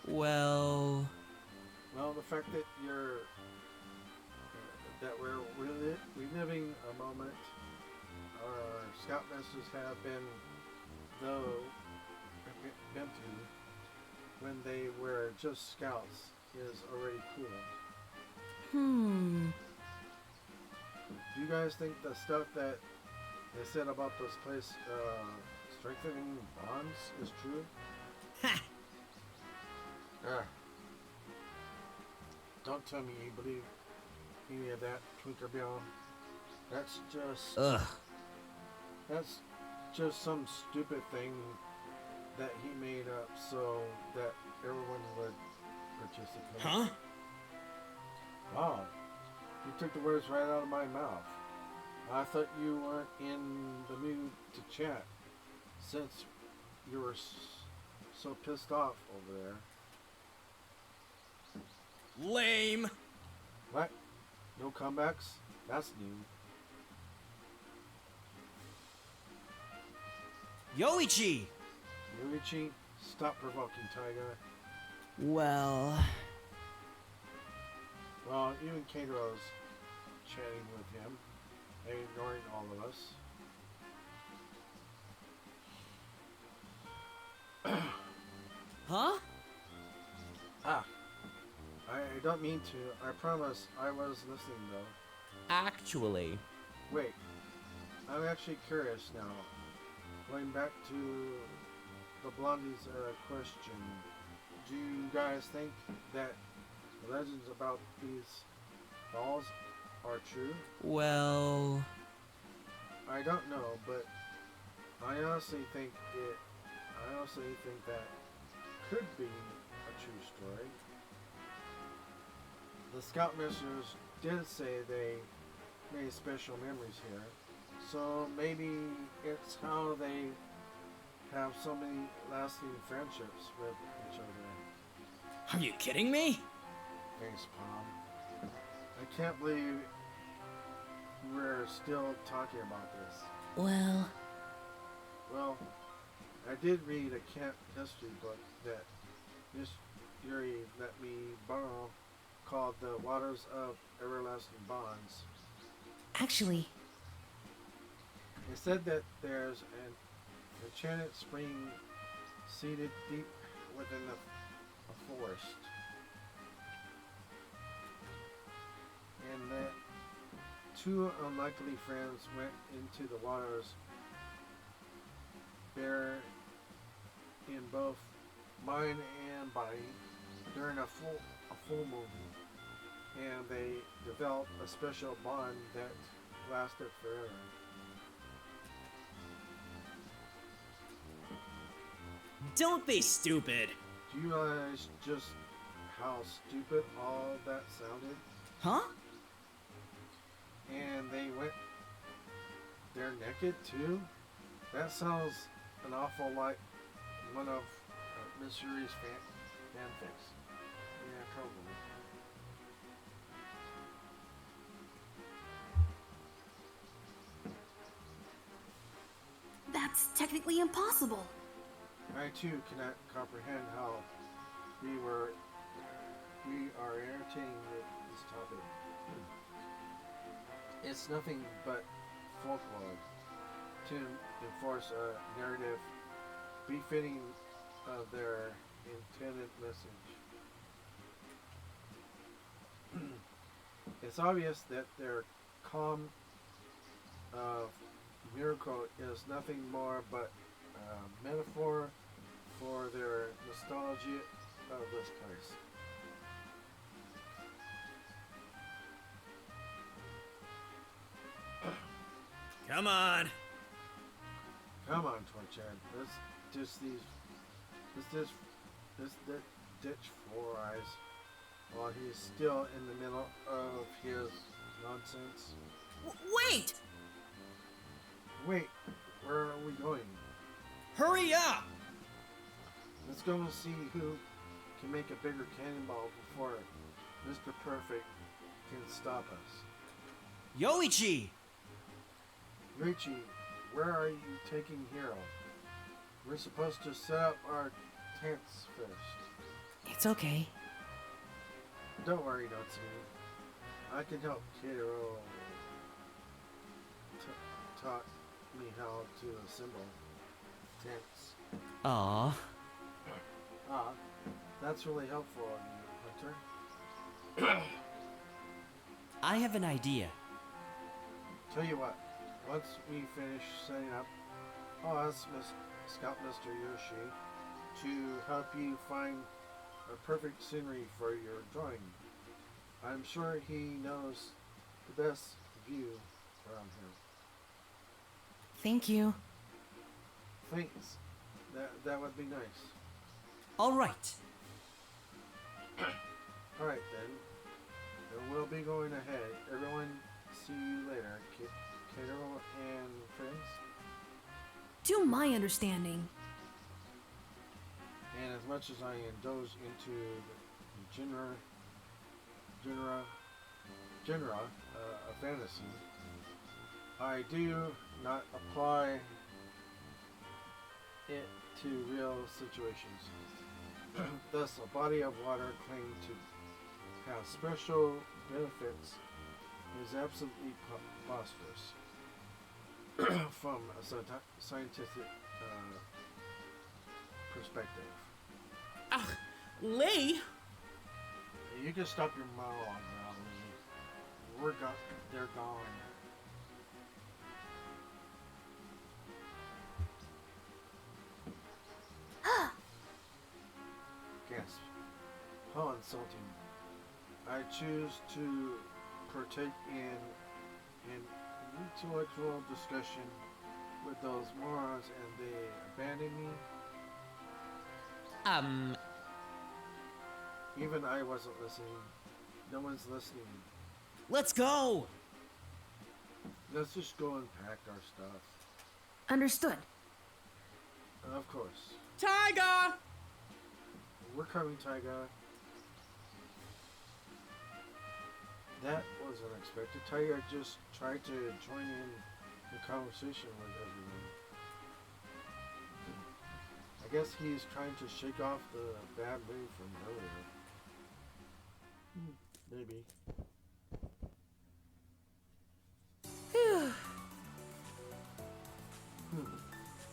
Well... Well, the fact that we're reliving a moment our scoutmasters have been through when they were just scouts is already cool. Do you guys think the stuff that they said about this place strengthening bonds is true? Ha! Don't tell me you believe any of that, Twinkerbill. That's just... Ugh. That's just some stupid thing that he made up so that everyone would participate. Huh? Wow. You took the words right out of my mouth. I thought you weren't in the mood to chat since you were so pissed off over there. Lame! What? No comebacks? That's new. Yoichi! Yuichi, stop provoking Taiga. Well... Well, even Keiro's chatting with him, ignoring all of us. Huh? I don't mean to. I promise I was listening though. Actually, Wait, I'm actually curious now. Going back to the Blondie's question, do you guys think that the legends about these dolls are true? Well... I don't know, but I honestly think that could be a true story. The Scoutmasters did say they made special memories here, so maybe it's how they have so many lasting friendships with each other. Are you kidding me? Thanks, Palm. I can't believe we're still talking about this. Well, Well, I did read a camp history book that Miss Yuri let me borrow called The Waters of Everlasting Bonds. actually, It said that there's an enchanted spring seated deep within a forest, and that two unlikely friends went into the waters bare in both mind and body during a full moon, and they developed a special bond that lasted forever. Don't be stupid! Do you realize just how stupid all that sounded? Huh? And they went there naked too? That sounds an awful like one of Miss Yuri's fanfics. Yeah, probably. That's technically impossible. I too cannot comprehend how we are entertaining this topic. It's nothing but folklore to enforce a narrative befitting of their intended message. It's obvious that their calm of miracle is nothing more but a metaphor for their nostalgia of this place. Come on. Come on, Toy-chan. Let's just ditch Four Eyes while he's still in the middle of his nonsense. Wait! Wait, where are we going? Hurry up! Let's go and see who can make a bigger cannonball before Mr. Perfect can stop us. Yoichi! Richie, where are you taking Hero? We're supposed to set up our tents first. It's okay. Don't worry, Natsumi. I can help Hero taught me how to assemble tents. Aww. Ah, that's really helpful of you, Hunter. I have an idea. Tell you what, once we finish setting up, I'll ask Scout Mr. Yoshi to help you find a perfect scenery for your drawing. I'm sure he knows the best view around here. Thank you. Thanks. That would be nice. Alright. Alright then. Then we'll be going ahead. Everyone, see you later. Kato and friends. To my understanding, And as much as I indulge into the genre of fantasy, I do not apply it to real situations. Thus, a body of water claimed to have special benefits is absolutely preposterous from a scientific perspective. Lee? You can stop your monologue now, Lee. They're gone. Gasp. How insulting. I choose to partake in an intellectual discussion with those morons and they abandon me. Even I wasn't listening. No one's listening. Let's go! Let's just go and pack our stuff. understood. Of course. Taiga! We're coming, Taiga. That was unexpected. Taiga just tried to join in the conversation with everyone. I guess he's trying to shake off the bad mood from earlier. Maybe.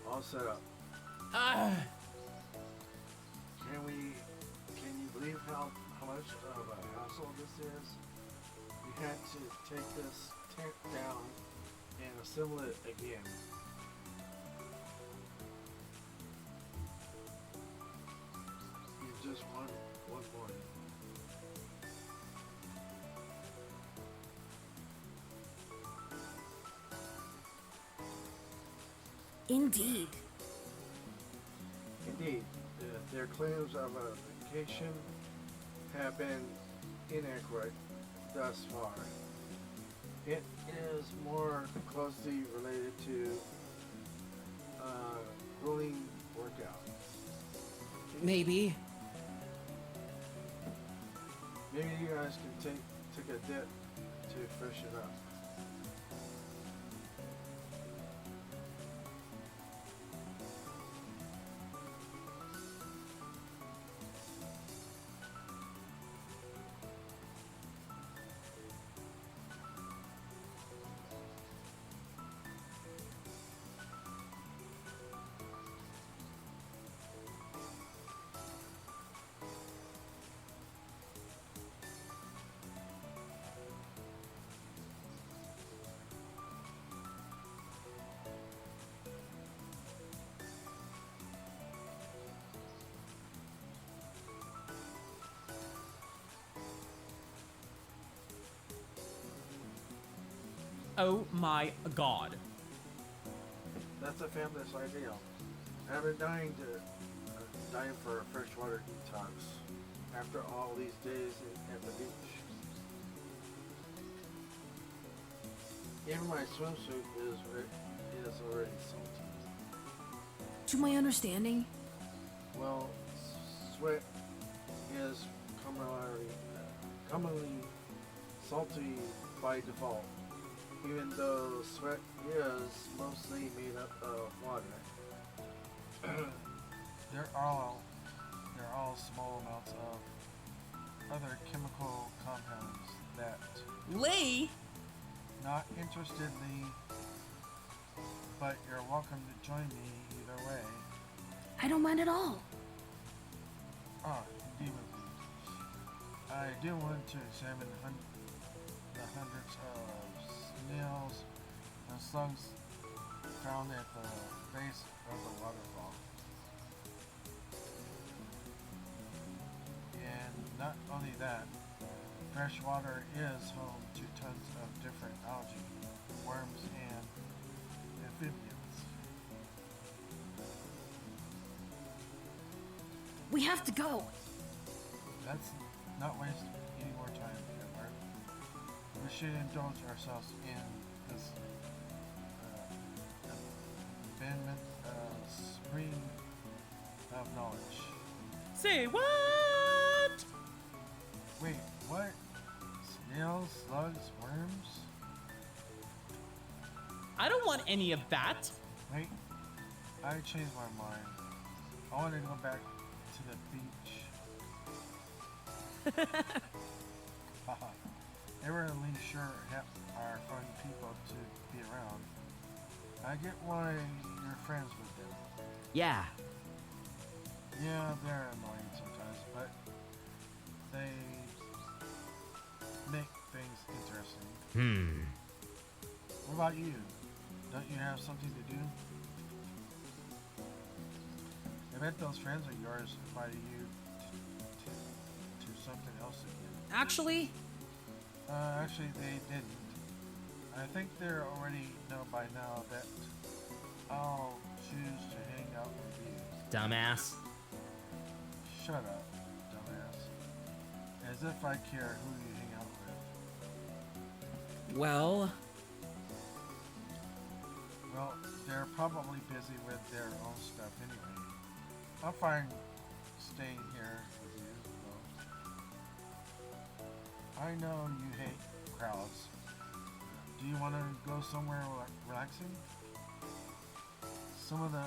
All set up. Can you believe how much of a hassle this is? We had to take this tent down and assemble it again. In just one morning. Indeed. Indeed, their claims of a vacation have been inaccurate thus far. It is more closely related to grueling workout. Maybe. Maybe you guys can take a dip to freshen up. Oh my god. That's a fabulous idea. I've been dying for a freshwater detox after all these days at the beach. Even my swimsuit is already salty. To my understanding, Well, sweat is commonly salty by default, even though sweat is mostly made up of water. There are all small amounts of other chemical compounds that Lee! not interested Lee, but you're welcome to join me either way. I don't mind at all. Ah, indeed with me. I do want to examine the hundreds of snails and slugs found at the base of the waterfall. And not only that, fresh water is home to tons of different algae, worms, and amphibians. We have to go. Let's not waste any more time, Edward. We should indulge ourselves in this abandonment spring of knowledge. Say what? Wait, what? Snails, slugs, worms? I don't want any of that. Wait, I changed my mind. I want to go back to the beach. Haha. Ever and Lee sure are fun people to be around. I get why you're friends with them. Yeah. Yeah, they're annoying sometimes, but they make things interesting. What about you? Don't you have something to do? I bet those friends of yours invited you to something else again. Actually, Actually, they didn't. I think they already know by now that I'll choose to hang out with you. Dumbass. Shut up, dumbass. As if I care who you hang out with. well, Well, they're probably busy with their own stuff anyway. I'm fine staying here with you, though. I know you hate crowds. Do you want to go somewhere relaxing? Some of the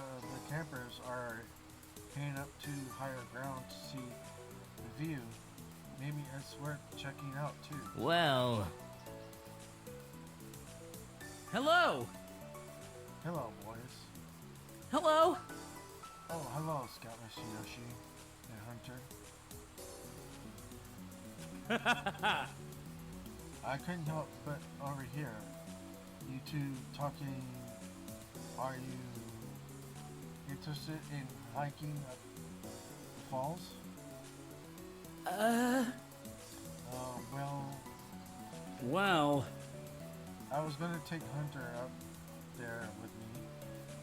campers are heading up to higher ground to see the view. Maybe it's worth checking out too. Well, hello. Hello, boys. Hello. Oh, hello, Scout Mr. Yoshi and Hunter. I couldn't help but overhear you two talking. Are you interested in hiking up the falls? Well, I was gonna take Hunter up there with me.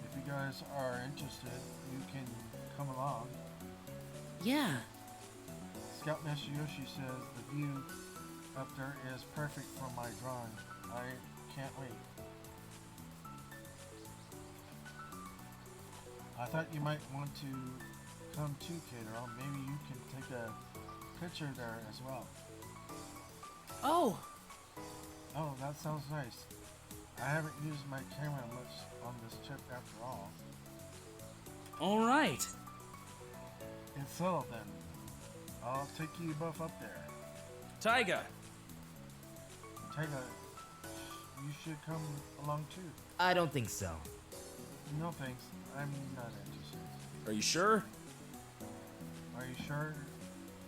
If you guys are interested, you can come along. yeah. Scout Master Yoshi says the view up there is perfect for my drawing. I can't wait. I thought you might want to come too, Cato. Maybe you can take a picture there as well. Oh, Oh, that sounds nice. I haven't used my camera much on this trip after all. all right. It's settled then. I'll take you both up there. Taiga, Taiga, you should come along too. I don't think so. No thanks, I'm not interested. are you sure? Are you sure?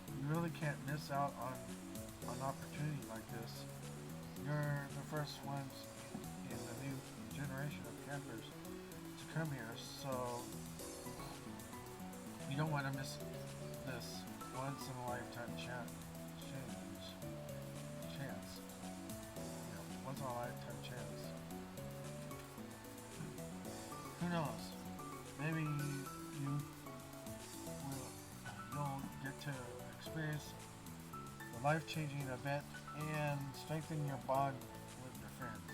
You really can't miss out on an opportunity like this. You're the first ones in the new generation of campers to come here, so you don't want to miss this once in a lifetime chance. Once in a lifetime chance. who knows? Maybe you'll get to experience the life-changing event and strengthen your bond with your friends.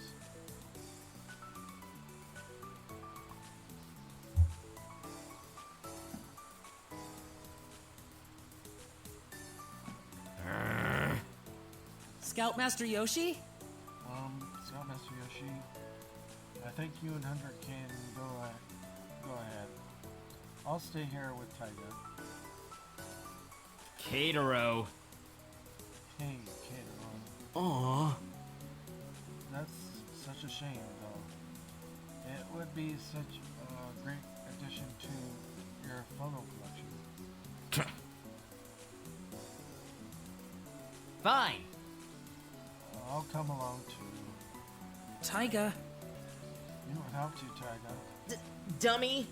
Scoutmaster Yoshi? Scoutmaster Yoshi, I think you and Hunter can go ahead. I'll stay here with Taiga. Catero. Hey, Kato. Aw. That's such a shame, though. It would be such a great addition to your photo collection. Fine. I'll come along too. Taiga. You don't have to, Taiga. Dummy.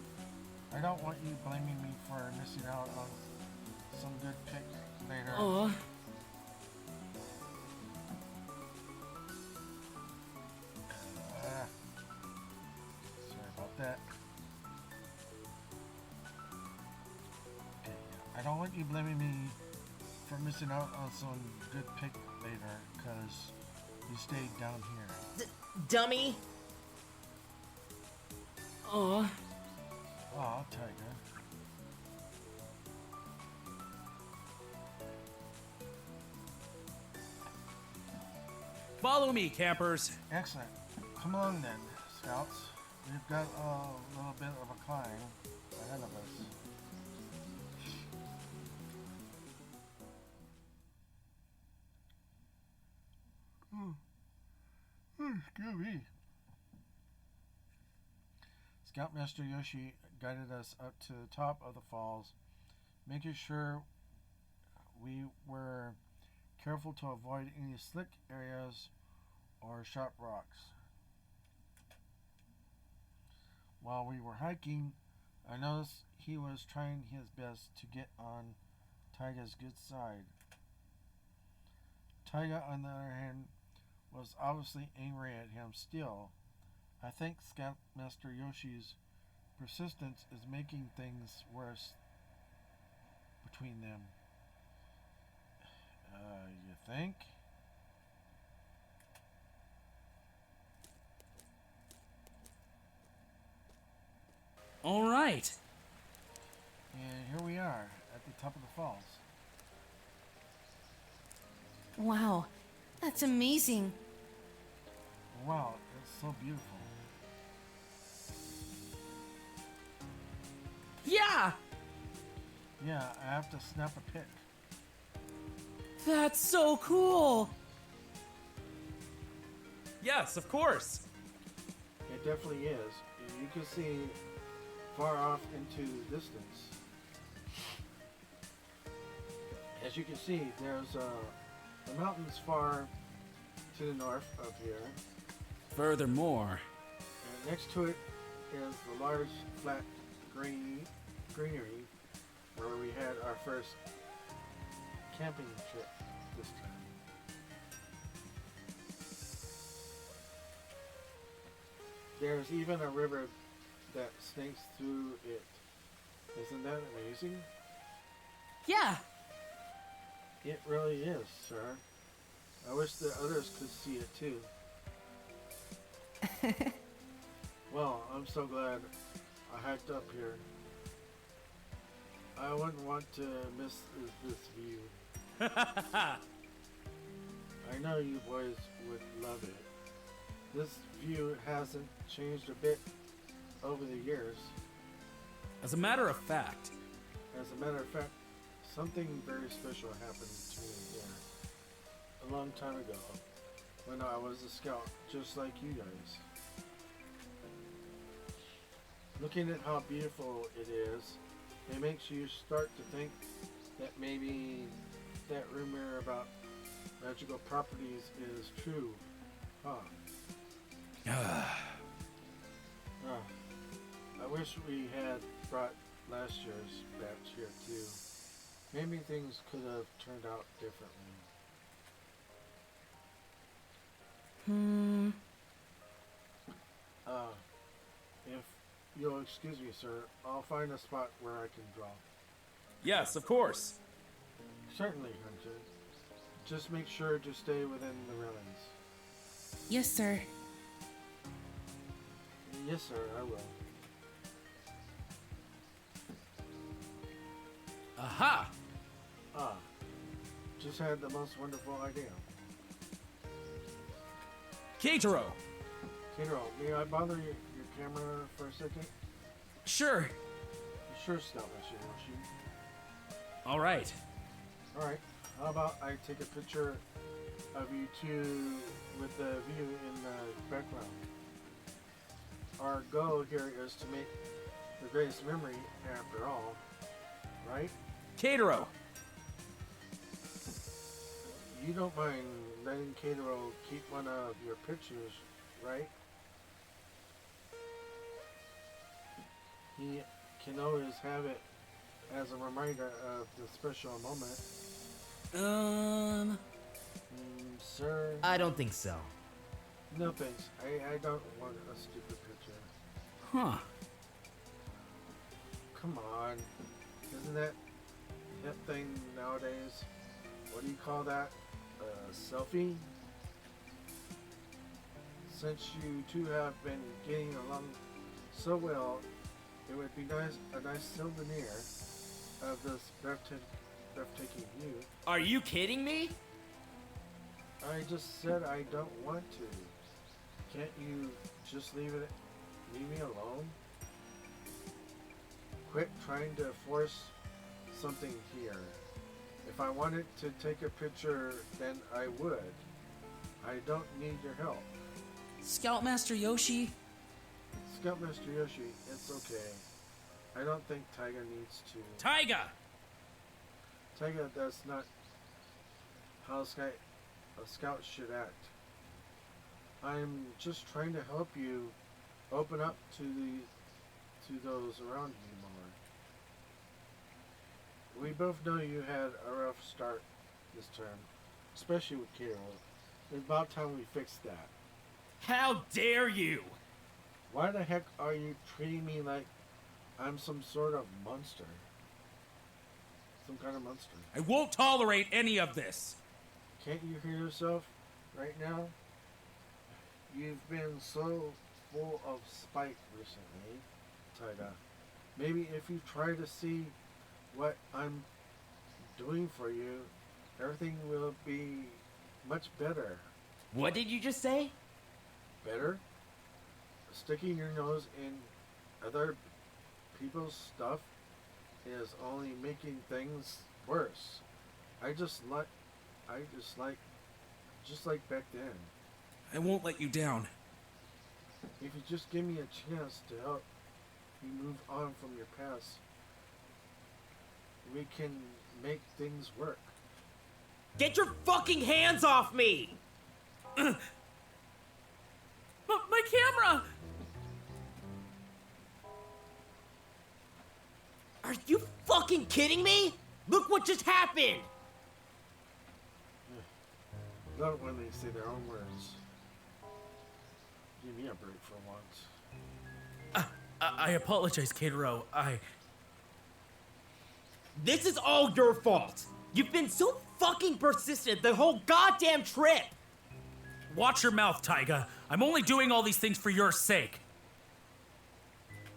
I don't want you blaming me for missing out on some good pick later. Aw. Sorry about that. Okay, I don't want you blaming me for missing out on some good pick later, because you stayed down here. Dummy. Aw. Aw, Taiga. Follow me, campers. Excellent. Come along then, Scouts. We've got a little bit of a climb ahead of us. Excuse me. Scoutmaster Yoshi guided us up to the top of the falls, making sure we were careful to avoid any slick areas or sharp rocks. While we were hiking, I noticed he was trying his best to get on Taiga's good side. Taiga, on the other hand, was obviously angry at him still. I think Scoutmaster Yoshi's persistence is making things worse between them. You think? All right. And here we are at the top of the falls. Wow, that's amazing. Wow, it's so beautiful. Yeah! Yeah, I have to snap a pic. That's so cool! Yes, of course. It definitely is. You can see far off into the distance. As you can see, there's the mountains far to the north up here. Furthermore, And next to it is the large, flat greenery where we had our first camping trip this time. There's even a river that snakes through it. Isn't that amazing? Yeah! It really is, sir. I wish the others could see it too. Well, I'm so glad I hiked up here. I wouldn't want to miss this view. I know you boys would love it. This view hasn't changed a bit over the years. as a matter of fact, As a matter of fact, something very special happened to me here a long time ago when I was a scout, just like you guys. Looking at how beautiful it is, it makes you start to think that maybe that rumor about magical properties is true. Huh. I wish we had brought last year's batch here too. Maybe things could have turned out differently. If you'll excuse me, sir, I'll find a spot where I can draw. Yes, of course. Certainly, Hunter. Just make sure to stay within the railings. Yes, sir. Yes, sir, I will. Aha! Ah, just had the most wonderful idea. Keitaro! Kidro, may I bother your camera for a second? Sure. Sure, Scout Master Yoshi. Alright. Alright, how about I take a picture of you two with the view in the background? Our goal here is to make the greatest memory after all, right? Keitaro! You don't mind letting Keitaro keep one of your pictures, right? He can always have it as a reminder of the special moment. Sir? I don't think so. No thanks. I don't want a stupid picture. Huh. Come on. Isn't that hip thing nowadays? What do you call that? A selfie? Since you two have been getting along so well, it would be a nice souvenir of this breathtaking view. Are you kidding me? I just said I don't want to. Can't you just leave me alone? Quit trying to force something here. If I wanted to take a picture, then I would. I don't need your help. Scoutmaster Yoshi. Scoutmaster Yoshi, it's okay. I don't think Taiga needs to. Taiga! Taiga, that's not how a scout should act. I'm just trying to help you open up to those around you more. We both know you had a rough start this term, especially with Kiro. It's about time we fixed that. How dare you? Why the heck are you treating me like I'm some sort of monster? Some kind of monster. I won't tolerate any of this! Can't you hear yourself right now? You've been so full of spite recently, Taiga. Maybe if you try to see what I'm doing for you, everything will be much better. What did you just say? Better? Sticking your nose in other people's stuff is only making things worse. Just like back then. I won't let you down. If you just give me a chance to help you move on from your past, we can make things work. Get your fucking hands off me! But my camera! Are you fucking kidding me? Look what just happened! Love when they say their own words. Give me a break for once. I apologize, Keitaro. This is all your fault! You've been so fucking persistent the whole goddamn trip! Watch your mouth, Taiga. I'm only doing all these things for your sake.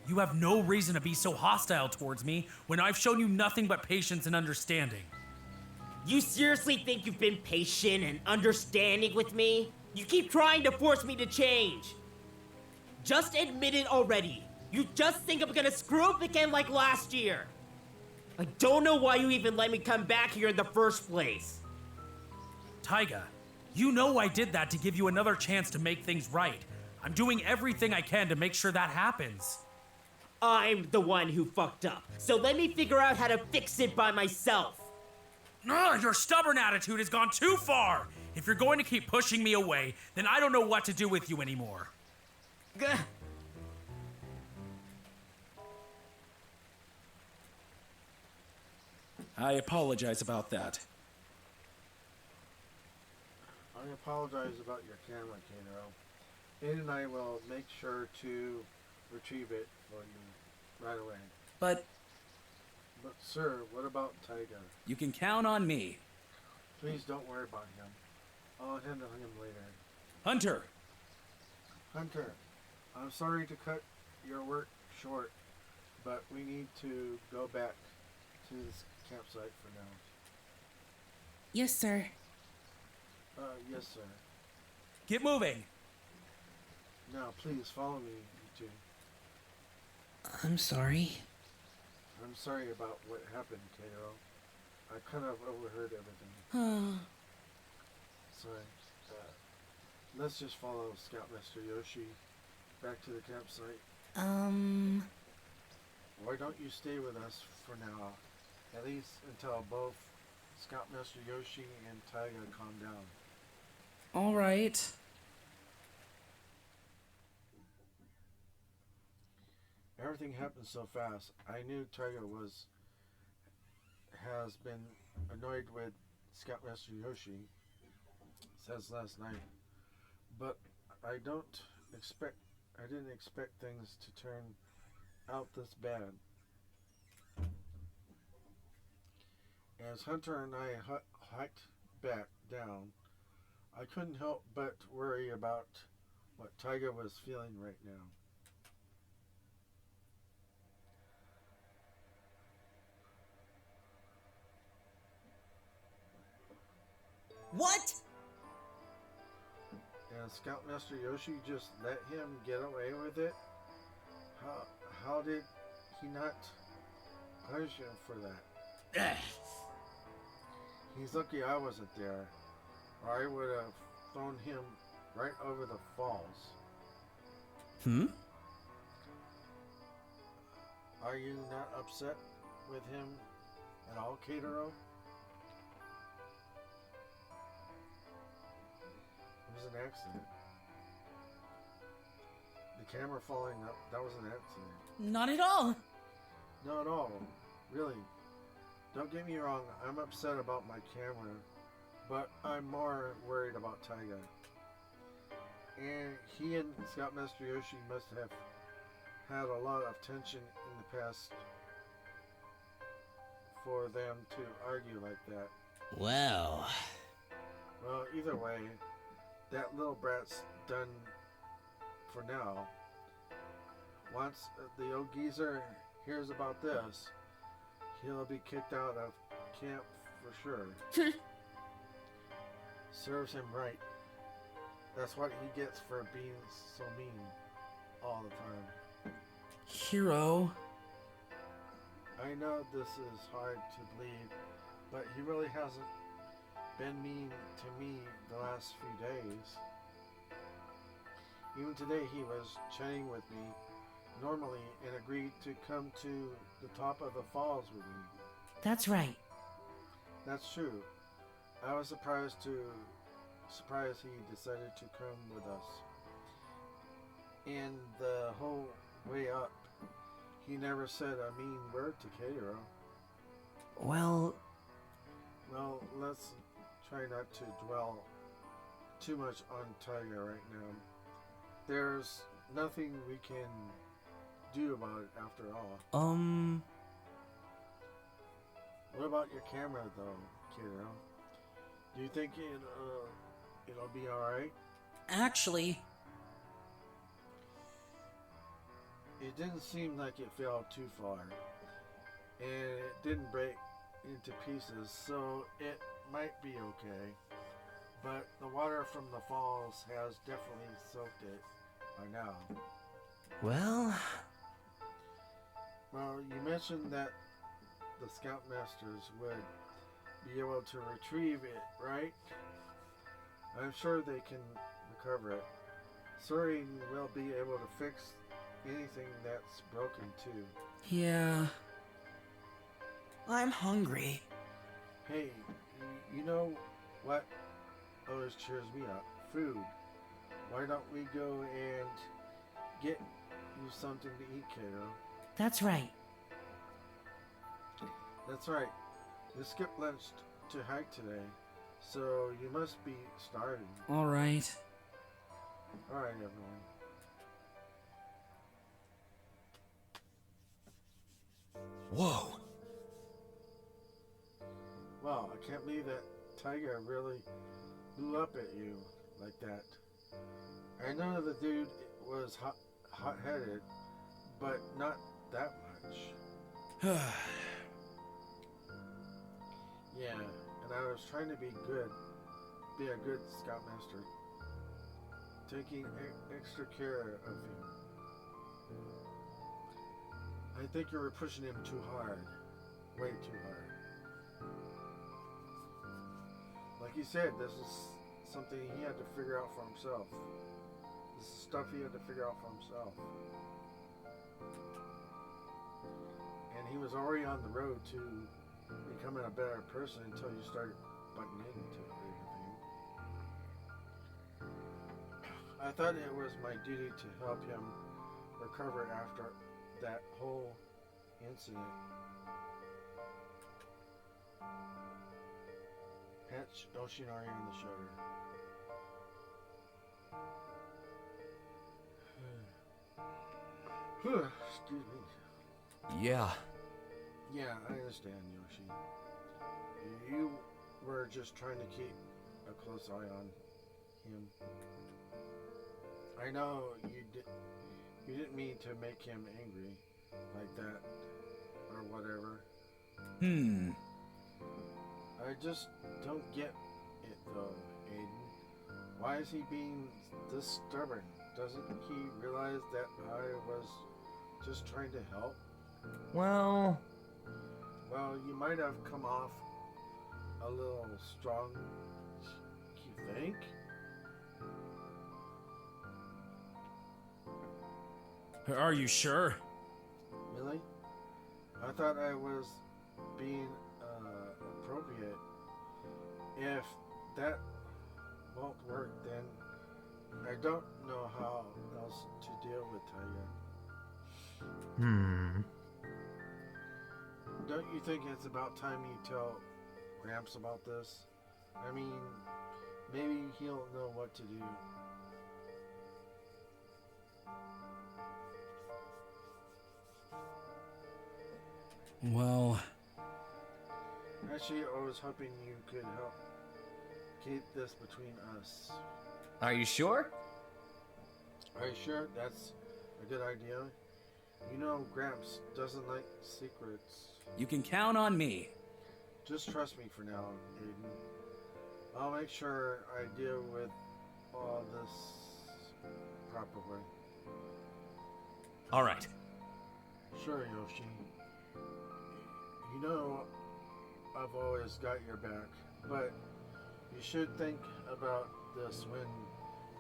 You have no reason to be so hostile towards me when I've shown you nothing but patience and understanding. You seriously think you've been patient and understanding with me? You keep trying to force me to change. Just admit it already. You just think I'm gonna screw up again like last year. I don't know why you even let me come back here in the first place. Taiga, you know I did that to give you another chance to make things right. I'm doing everything I can to make sure that happens. I'm the one who fucked up, so let me figure out how to fix it by myself. Ugh, your stubborn attitude has gone too far. If you're going to keep pushing me away, then I don't know what to do with you anymore. Gah. I apologize about that. I apologize about your camera, Kano. Aiden and I will make sure to retrieve it for you right away. But But sir, what about Taiga? you can count on me. Please don't worry about him. I'll handle him later. Hunter! Hunter, I'm sorry to cut your work short, but we need to go back to this campsite for now. Yes, sir. Yes, sir. Get moving! Now, please follow me, you two. I'm sorry. I'm sorry about what happened, Kato. I kind of overheard everything. Sorry. Let's just follow Scoutmaster Yoshi back to the campsite. Why don't you stay with us for now? At least until both Scoutmaster Yoshi and Taiga calm down. All right. Everything happened so fast. I knew Taiga has been annoyed with Scoutmaster Yoshi since last night. But I didn't expect things to turn out this bad. As Hunter and I hiked back down, I couldn't help but worry about what Taiga was feeling right now. What? And Scoutmaster Yoshi just let him get away with it? How did he not punish him for that? He's lucky I wasn't there, or I would have thrown him right over the falls. Are you not upset with him at all, Katero? It was an accident. The camera falling up, that was an accident. Not at all. Not at all. Really. Don't get me wrong, I'm upset about my camera, but I'm more worried about Taiga. And he and Scoutmaster Yoshi must have had a lot of tension in the past for them to argue like that. Well, Well, either way, that little brat's done for now. Once the old geezer hears about this, he'll be kicked out of camp for sure. Serves him right. That's what he gets for being so mean all the time. Hero. I know this is hard to believe, but he really hasn't been mean to me the last few days. Even today he was chatting with me normally and agreed to come to the top of the falls with me. that's right. That's true. I was surprised he decided to come with us. And the whole way up, he never said a mean word to Katero. Well, Well, let's try not to dwell too much on Taiga right now. There's nothing we can do about it after all. What about your camera though, Katero? Do you think it'll be alright? Actually, It didn't seem like it fell too far. And it didn't break into pieces, so it might be okay. But the water from the falls has definitely soaked it by now. well, Well, you mentioned that the Scoutmasters would be able to retrieve it, right? I'm sure they can recover it. Soren will be able to fix anything that's broken too. yeah. I'm hungry. Hey, you know what always cheers me up? Food. Why don't we go and get you something to eat, Kato? that's right. That's right. You skipped lunch to hike today, so you must be starving. All right. Alright, everyone. Whoa. Wow, I can't believe that Taiga really blew up at you like that. I know the dude was hot-headed, but not that much. Yeah, and I was trying to be a good scoutmaster, taking extra care of him. I think you were pushing him too hard, way too hard. Like you said, this is something he had to figure out for himself. This is stuff he had to figure out for himself. And he was already on the road to becoming a better person until you started butting into everything. I thought it was my duty to help him recover after that whole incident. Pat Yoshinari on the shoulder. Excuse me. Yeah. Yeah, I understand, Yoshi. You were just trying to keep a close eye on him. I know you didn't mean to make him angry like that or whatever. I just don't get it though, Aiden. Why is he being this stubborn? Doesn't he realize that I was just trying to help? Well, you might have come off a little strong, you think? Are you sure? Really? I thought I was being appropriate. If that won't work, then I don't know how else to deal with Taiga. Don't you think it's about time you tell Gramps about this? I mean, maybe he'll know what to do. Well, Actually, I was hoping you could help keep this between us. are you sure? Are you sure that's a good idea? You know Gramps doesn't like secrets. You can count on me. Just trust me for now, Aiden. I'll make sure I deal with all this properly. all right. Sure, Yoshi. You know I've always got your back, but you should think about this when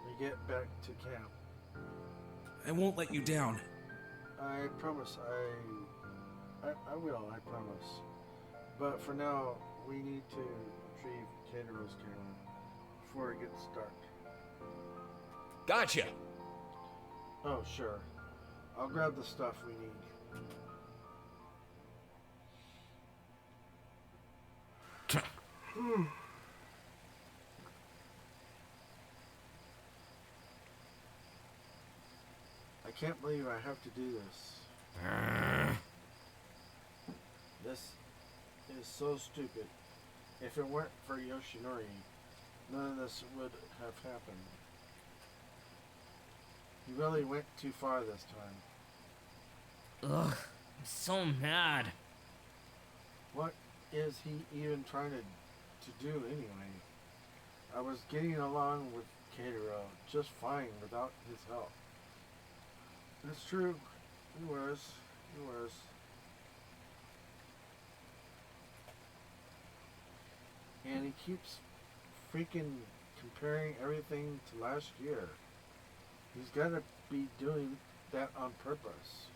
we get back to camp. I won't let you down. I promise I will, I promise. But for now, we need to retrieve Keiro's camera before it gets dark. Gotcha. Oh, sure. I'll grab the stuff we need. I can't believe I have to do this. This is so stupid. If it weren't for Yoshinori, none of this would have happened. He really went too far this time. Ugh, I'm so mad. What is he even trying to do anyway? I was getting along with Keiro just fine without his help. It's true. He was. And he keeps freaking comparing everything to last year. He's gotta be doing that on purpose.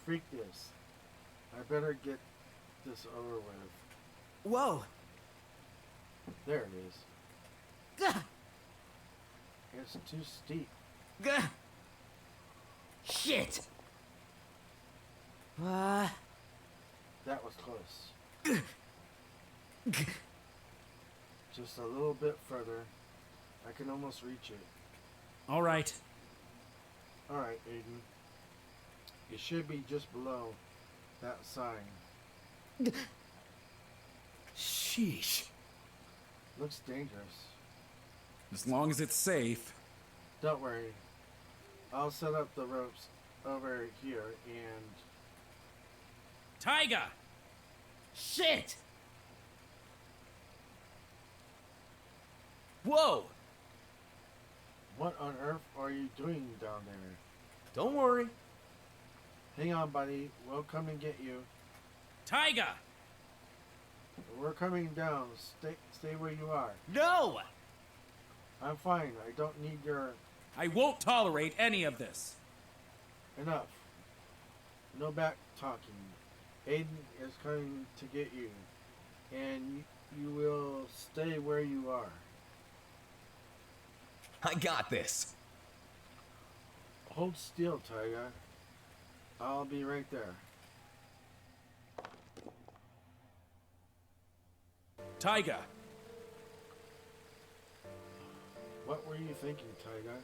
Freak this. I better get this over with. Whoa. There it is. Gah! It's too steep. Gah! Shit. That was close. Just a little bit further. I can almost reach it. All right. Alright, Aiden. It should be just below that sign. Sheesh. Looks dangerous. As long as it's safe. Don't worry. I'll set up the ropes over here and... Taiga! Shit! Whoa! What on earth are you doing down there? Don't worry. Hang on, buddy. We'll come and get you. Taiga! We're coming down. Stay where you are. No! I'm fine. I don't need your... I won't tolerate any of this. Enough. No back talking. Aiden is coming to get you. And you will stay where you are. I got this. Hold still, Taiga. I'll be right there. Taiga! What were you thinking, Taiga?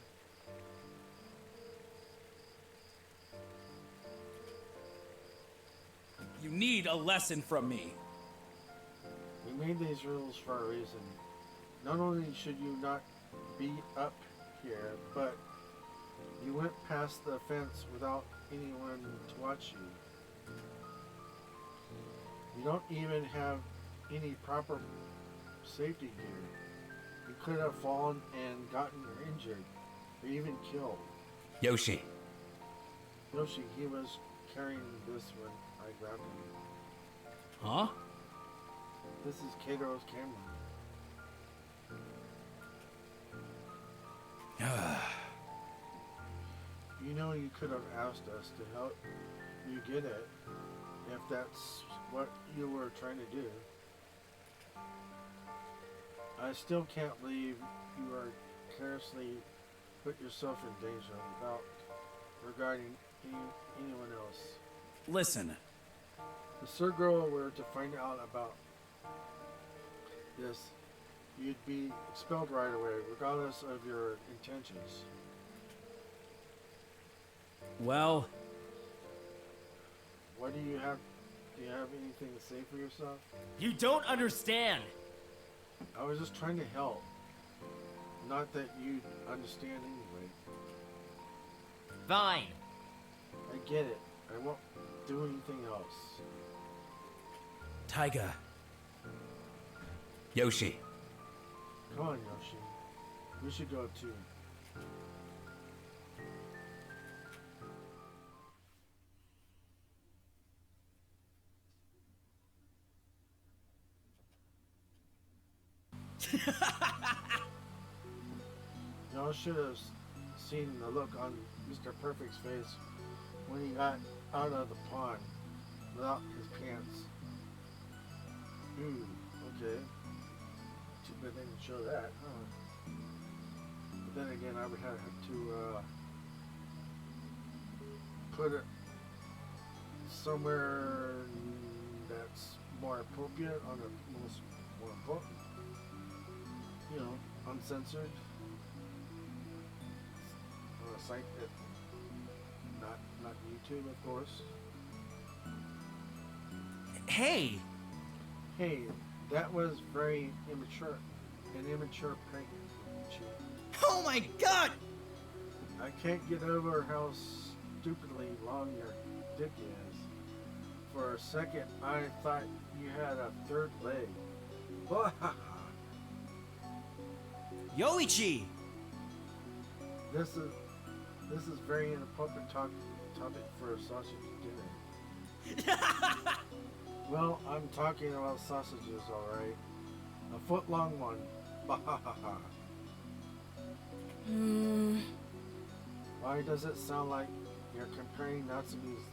You need a lesson from me. We made these rules for a reason. Not only should you not be up here, but you went past the fence without anyone to watch you. You don't even have any proper safety gear. You could have fallen and gotten injured, or even killed. Yoshi. Yoshi, he was carrying this when I grabbed him. Huh? This is Kato's camera. You know, you could have asked us to help you get it, if that's what you were trying to do. I still can't believe you are carelessly put yourself in danger without regarding anyone else. Listen, If Sir Girl were to find out about this, you'd be expelled right away, regardless of your intentions. well, What do you have? Do you have anything to say for yourself? You don't understand! I was just trying to help. Not that you'd understand anyway. Fine. I get it. I won't do anything else. Taiga, Yoshi. Come on, Yoshi. We should go too. Y'all should have seen the look on Mr. Perfect's face when he got out of the pond without his pants. Ooh, okay. Too bad they didn't show that, huh? But then again, I would have to put it somewhere that's more appropriate on the most more important. You know, uncensored. On a site that not YouTube, of course. hey! Hey, that was very immature. An immature prank. Chi. Oh my god! I can't get over how stupidly long your dick is. For a second, I thought you had a third leg. Yoichi! This is very inappropriate topic for a sausage dinner. Well, I'm talking about sausages, alright. A foot-long one. Bahahaha. Why does it sound like you're comparing Natsumi's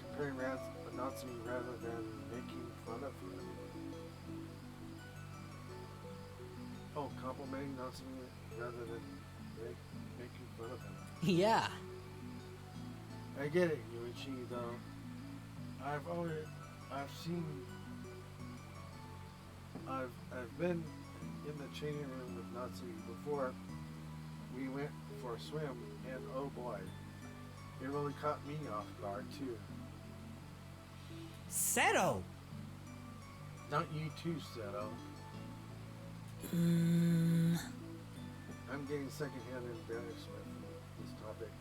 comparing Natsumi rather than making fun of him? Oh, complimenting Natsumi rather than making fun of him. Yeah. I get it, Yuichi, though. I've been in the changing room with Natsumi before, we went for a swim, and oh boy, it really caught me off guard too. Seto! Not you too, Seto. I'm getting secondhand embarrassed with this topic.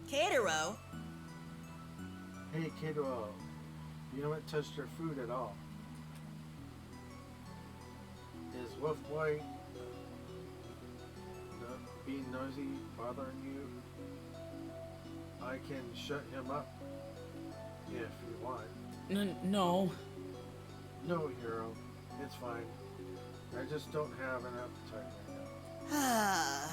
Katero. Hey, kiddo, you haven't touched your food at all. Is Wolf Boy being nosy bothering you? I can shut him up if you want. No. No, Hero, it's fine. I just don't have an appetite right now.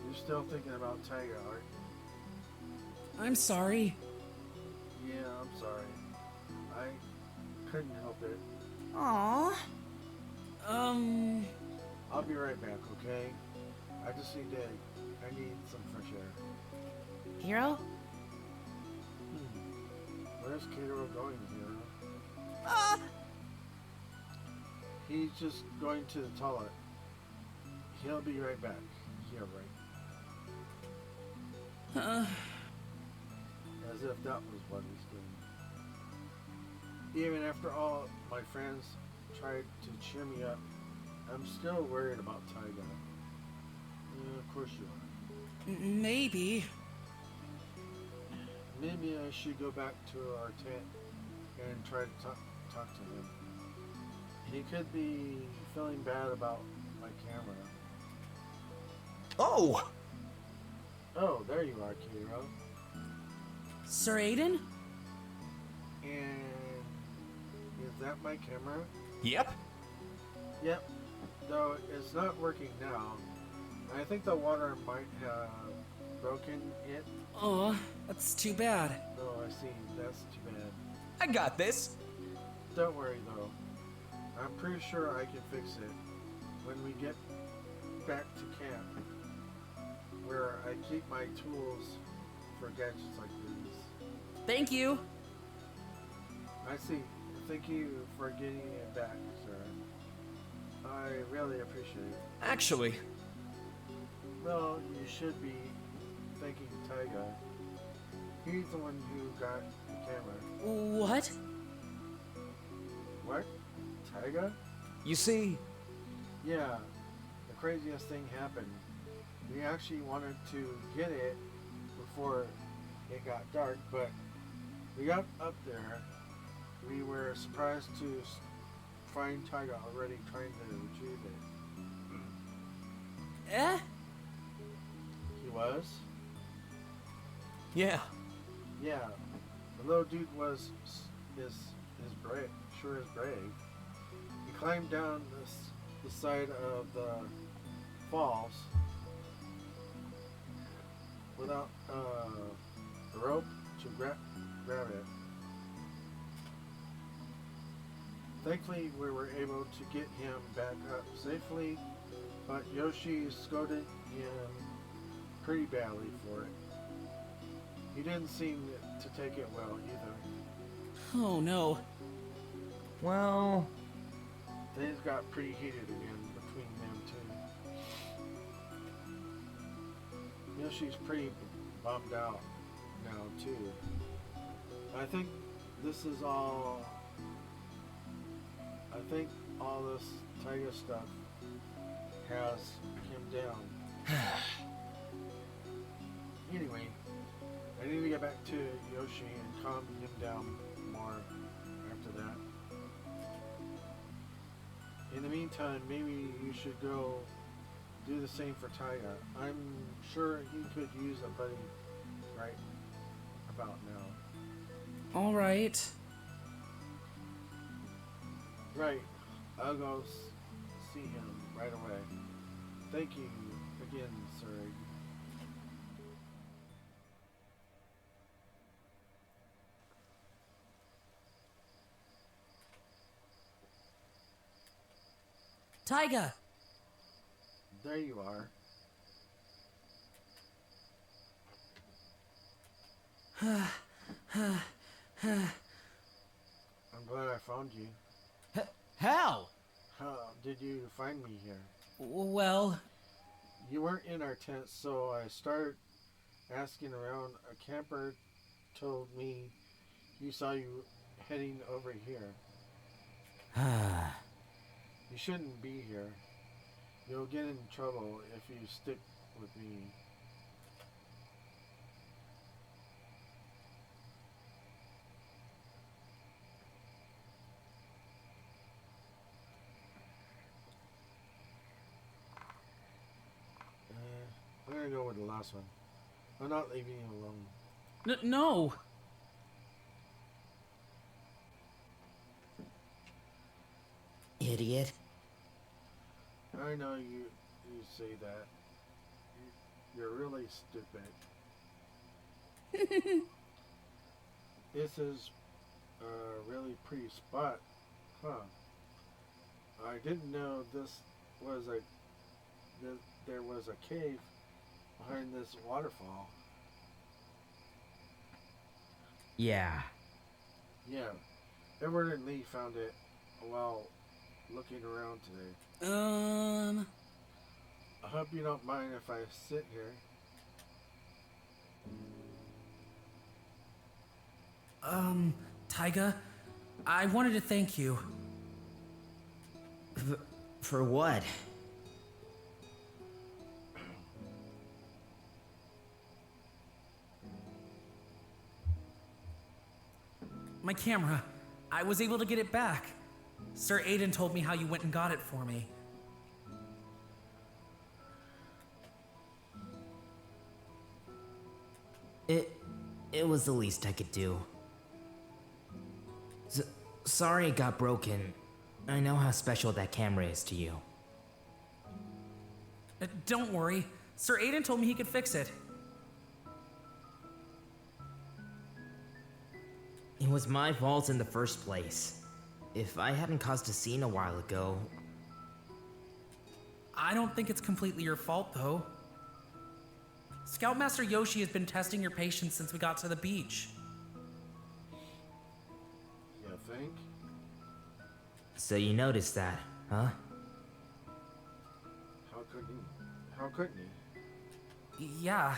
You're still thinking about Taiga, aren't you? I'm sorry. Yeah, I'm sorry. I couldn't help it. Aww. I'll be right back, okay? I just need some fresh air. Hero? Where's Katero going, Hero? He's just going to the toilet. He'll be right back. Yeah, right. As if that was what he's doing. Even after all my friends tried to cheer me up, I'm still worried about Taiga. Of course you are. Maybe. Maybe I should go back to our tent and try to talk to him. He could be feeling bad about my camera. Oh! Oh, there you are, Kiro. Sir Aiden? And is that my camera? Yep. Yep. Though it's not working now. I think the water might have broken it. Oh, that's too bad. Oh, I see. That's too bad. I got this. Don't worry, though. I'm pretty sure I can fix it when we get back to camp, where I keep my tools for gadgets like these. Thank you. I see. Thank you for getting it back, sir. I really appreciate it. Actually, Well, you should be thanking Taiga. He's the one who got the camera. What? What? Taiga? you see, Yeah, the craziest thing happened. We actually wanted to get it before it got dark, but we got up there. We were surprised to find Taiga already trying to retrieve it. Eh? He was? yeah. Yeah. The little dude was is brave. Sure is brave. He climbed down the side of the falls without a rope to grab it. Thankfully, we were able to get him back up safely, but Yoshi scolded him pretty badly for it. He didn't seem to take it well either. Oh no. Well, Things got pretty heated again between them two. Yoshi's pretty bummed out now too. I think this is all. I think all this Taiga stuff has him down. Anyway, I need to get back to Yoshi and calm him down more after that. In the meantime, maybe you should go do the same for Taiga. I'm sure he could use a buddy right about now. All right. Right. I'll go see him right away. Thank you again, sir. Taiga. There you are. I'm glad I found you. How? How did you find me here? Well, you weren't in our tent, so I started asking around. A camper told me he saw you heading over here. You shouldn't be here. You'll get in trouble if you stick with me. I'm gonna go with the last one. I'm not leaving you alone. No. Idiot. I know you say that. You're really stupid. This is a really pretty spot, huh? I didn't know there was a cave behind this waterfall. Yeah. Yeah, Edward and Lee found it while looking around today. I hope you don't mind if I sit here. Taiga, I wanted to thank you. For what? My camera. I was able to get it back. Sir Aiden told me how you went and got it for me. It was the least I could do. Sorry it got broken. I know how special that camera is to you. Don't worry. Sir Aiden told me he could fix it. It was my fault in the first place. If I hadn't caused a scene a while ago... I don't think it's completely your fault, though. Scoutmaster Yoshi has been testing your patience since we got to the beach. You think? So you noticed that, huh? How couldn't he? Yeah.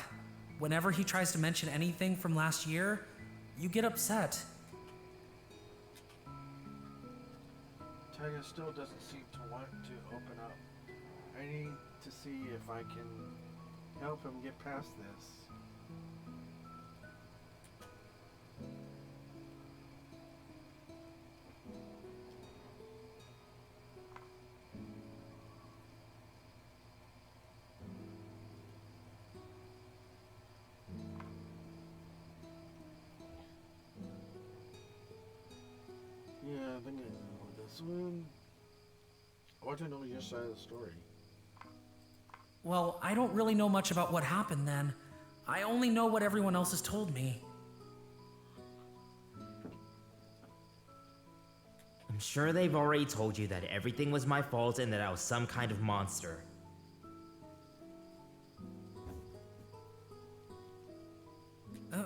Whenever he tries to mention anything from last year, you get upset. Taiga still doesn't seem to want to open up. I need to see if I can help him get past this. Yeah, I think I know this one. I want to know your side of the story. Well, I don't really know much about what happened then. I only know what everyone else has told me. I'm sure they've already told you that everything was my fault and that I was some kind of monster.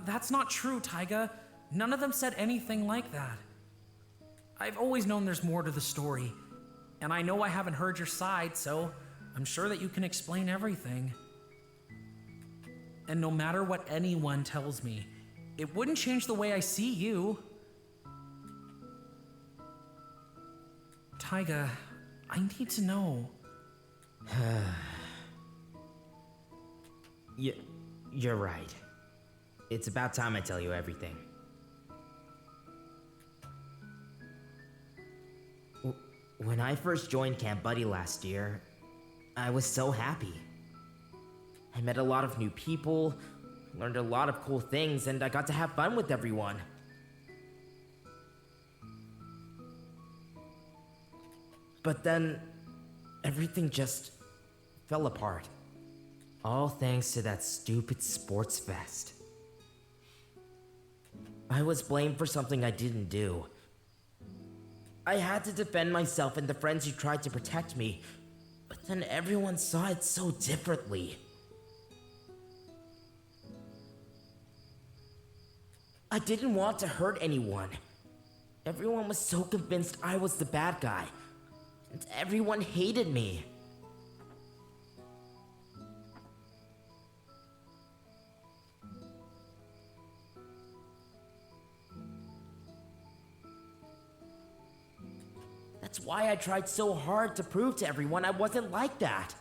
That's not true, Taiga. None of them said anything like that. I've always known there's more to the story. And I know I haven't heard your side, so I'm sure that you can explain everything. And no matter what anyone tells me, it wouldn't change the way I see you. Taiga, I need to know. You're right. It's about time I tell you everything. When I first joined Camp Buddy last year, I was so happy. I met a lot of new people, learned a lot of cool things, and I got to have fun with everyone. But then, everything just fell apart. All thanks to that stupid sports fest. I was blamed for something I didn't do. I had to defend myself and the friends who tried to protect me, but then everyone saw it so differently. I didn't want to hurt anyone. Everyone was so convinced I was the bad guy, and everyone hated me. why I tried so hard to prove to everyone I wasn't like that.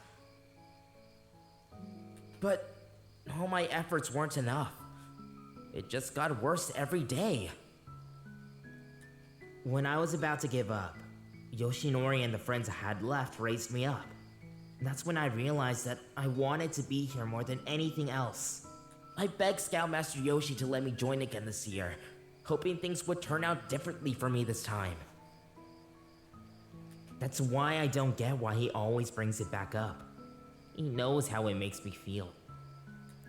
But all my efforts weren't enough. It just got worse every day. When I was about to give up, Yoshinori and the friends I had left raised me up. That's when I realized that I wanted to be here more than anything else. I begged Scoutmaster Yoshi to let me join again this year, hoping things would turn out differently for me this time. That's why I don't get why he always brings it back up. He knows how it makes me feel.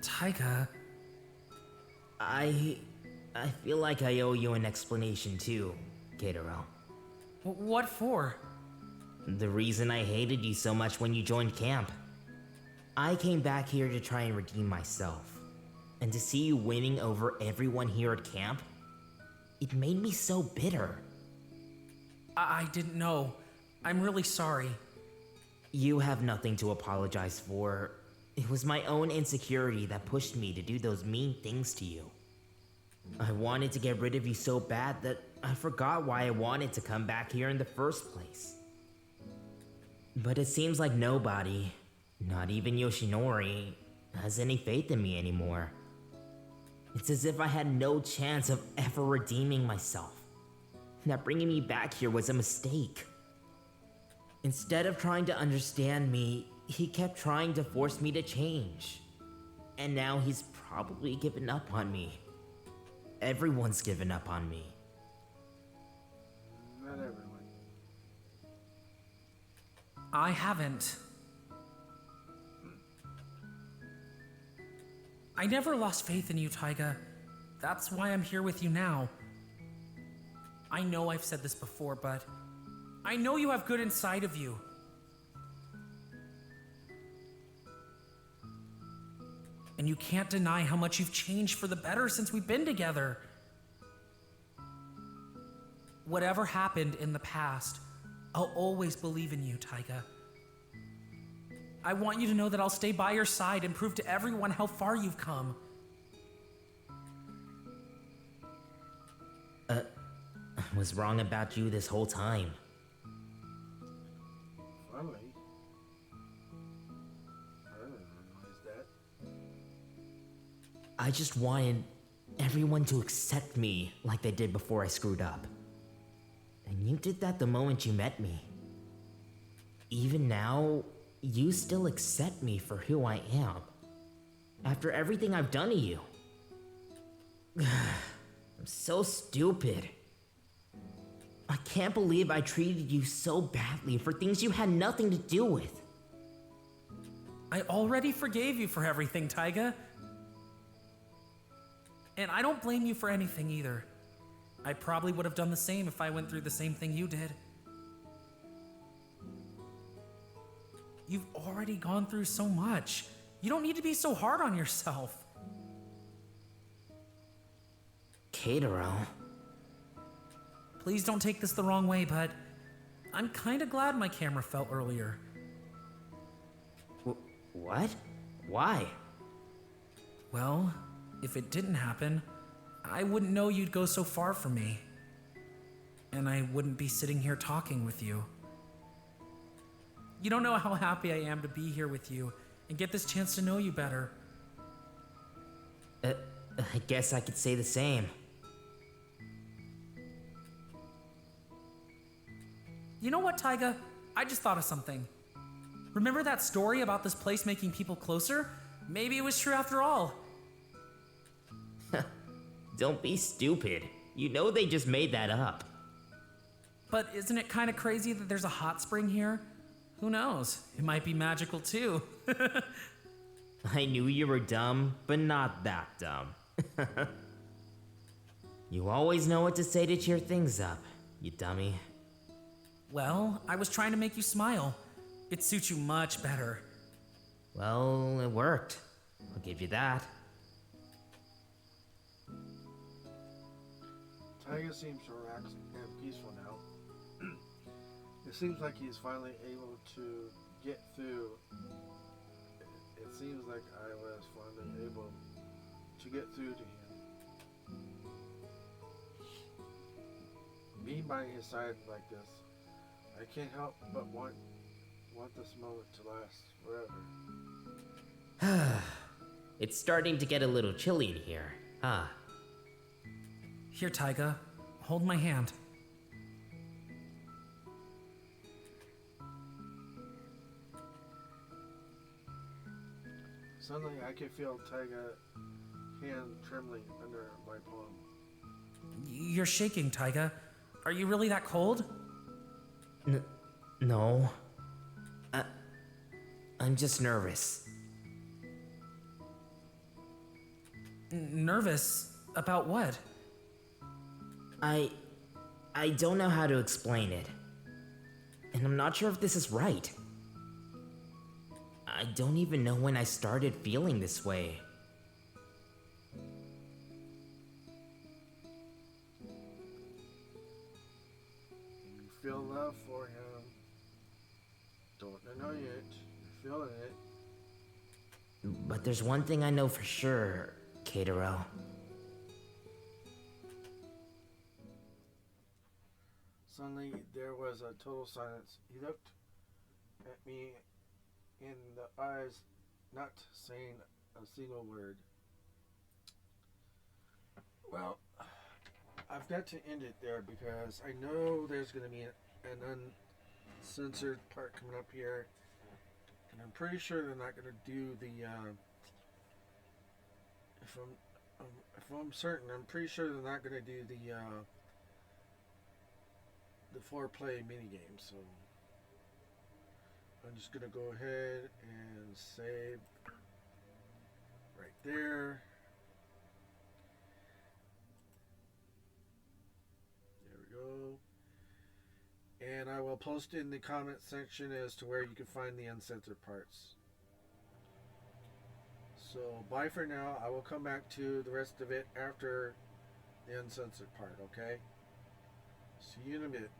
Taiga, I feel like I owe you an explanation too, Keitaro. what for? The reason I hated you so much when you joined camp. I came back here to try and redeem myself. And to see you winning over everyone here at camp, it made me so bitter. I didn't know. I'm really sorry. You have nothing to apologize for. It was my own insecurity that pushed me to do those mean things to you. I wanted to get rid of you so bad that I forgot why I wanted to come back here in the first place. But it seems like nobody, not even Yoshinori, has any faith in me anymore. It's as if I had no chance of ever redeeming myself. That bringing me back here was a mistake. Instead of trying to understand me, he kept trying to force me to change. And now he's probably given up on me. Everyone's given up on me. Not everyone. I haven't. I never lost faith in you, Taiga. That's why I'm here with you now. I know I've said this before, but I know you have good inside of you. And you can't deny how much you've changed for the better since we've been together. Whatever happened in the past, I'll always believe in you, Taiga. I want you to know that I'll stay by your side and prove to everyone how far you've come. I was wrong about you this whole time. Finally. I didn't realize that. I just wanted everyone to accept me like they did before I screwed up. And you did that the moment you met me. Even now, you still accept me for who I am. After everything I've done to you. I'm so stupid. I can't believe I treated you so badly for things you had nothing to do with. I already forgave you for everything, Taiga. And I don't blame you for anything either. I probably would have done the same if I went through the same thing you did. You've already gone through so much. You don't need to be so hard on yourself. Keitaro. Please don't take this the wrong way, but I'm kinda glad my camera fell earlier. What? Why? Well, if it didn't happen, I wouldn't know you'd go so far from me. And I wouldn't be sitting here talking with you. You don't know how happy I am to be here with you and get this chance to know you better. I guess I could say the same. You know what, Taiga? I just thought of something. Remember that story about this place making people closer? Maybe it was true after all. Don't be stupid. You know they just made that up. But isn't it kind of crazy that there's a hot spring here? Who knows? It might be magical too. I knew you were dumb, but not that dumb. You always know what to say to cheer things up, you dummy. Well, I was trying to make you smile. It suits you much better. Well, it worked. I'll give you that. Taiga seems relaxed and peaceful now. It seems like he's finally able to get through. It seems like I was finally able to get through to him. Being by his side like this, I can't help but want this moment to last forever. It's starting to get a little chilly in here, huh? Here, Taiga. Hold my hand. Suddenly, I can feel Taiga hand trembling under my palm. You're shaking, Taiga. Are you really that cold? No. I'm just nervous. Nervous? About what? I don't know how to explain it. And I'm not sure if this is right. I don't even know when I started feeling this way. You feel love for him. Don't know yet. You're feeling it. But there's one thing I know for sure, Katero. Suddenly, there was a total silence. He looked at me in the eyes, not saying a single word. Well, I've got to end it there because I know there's going to be an uncensored part coming up here. And I'm pretty sure they're not going to do the, if I'm certain, I'm pretty sure they're not going to do the foreplay minigame, so I'm just gonna go ahead and save right there. There we go. And I will post in the comment section as to where you can find the uncensored parts. So bye for now. I will come back to the rest of it after the uncensored part, okay? See you in a bit.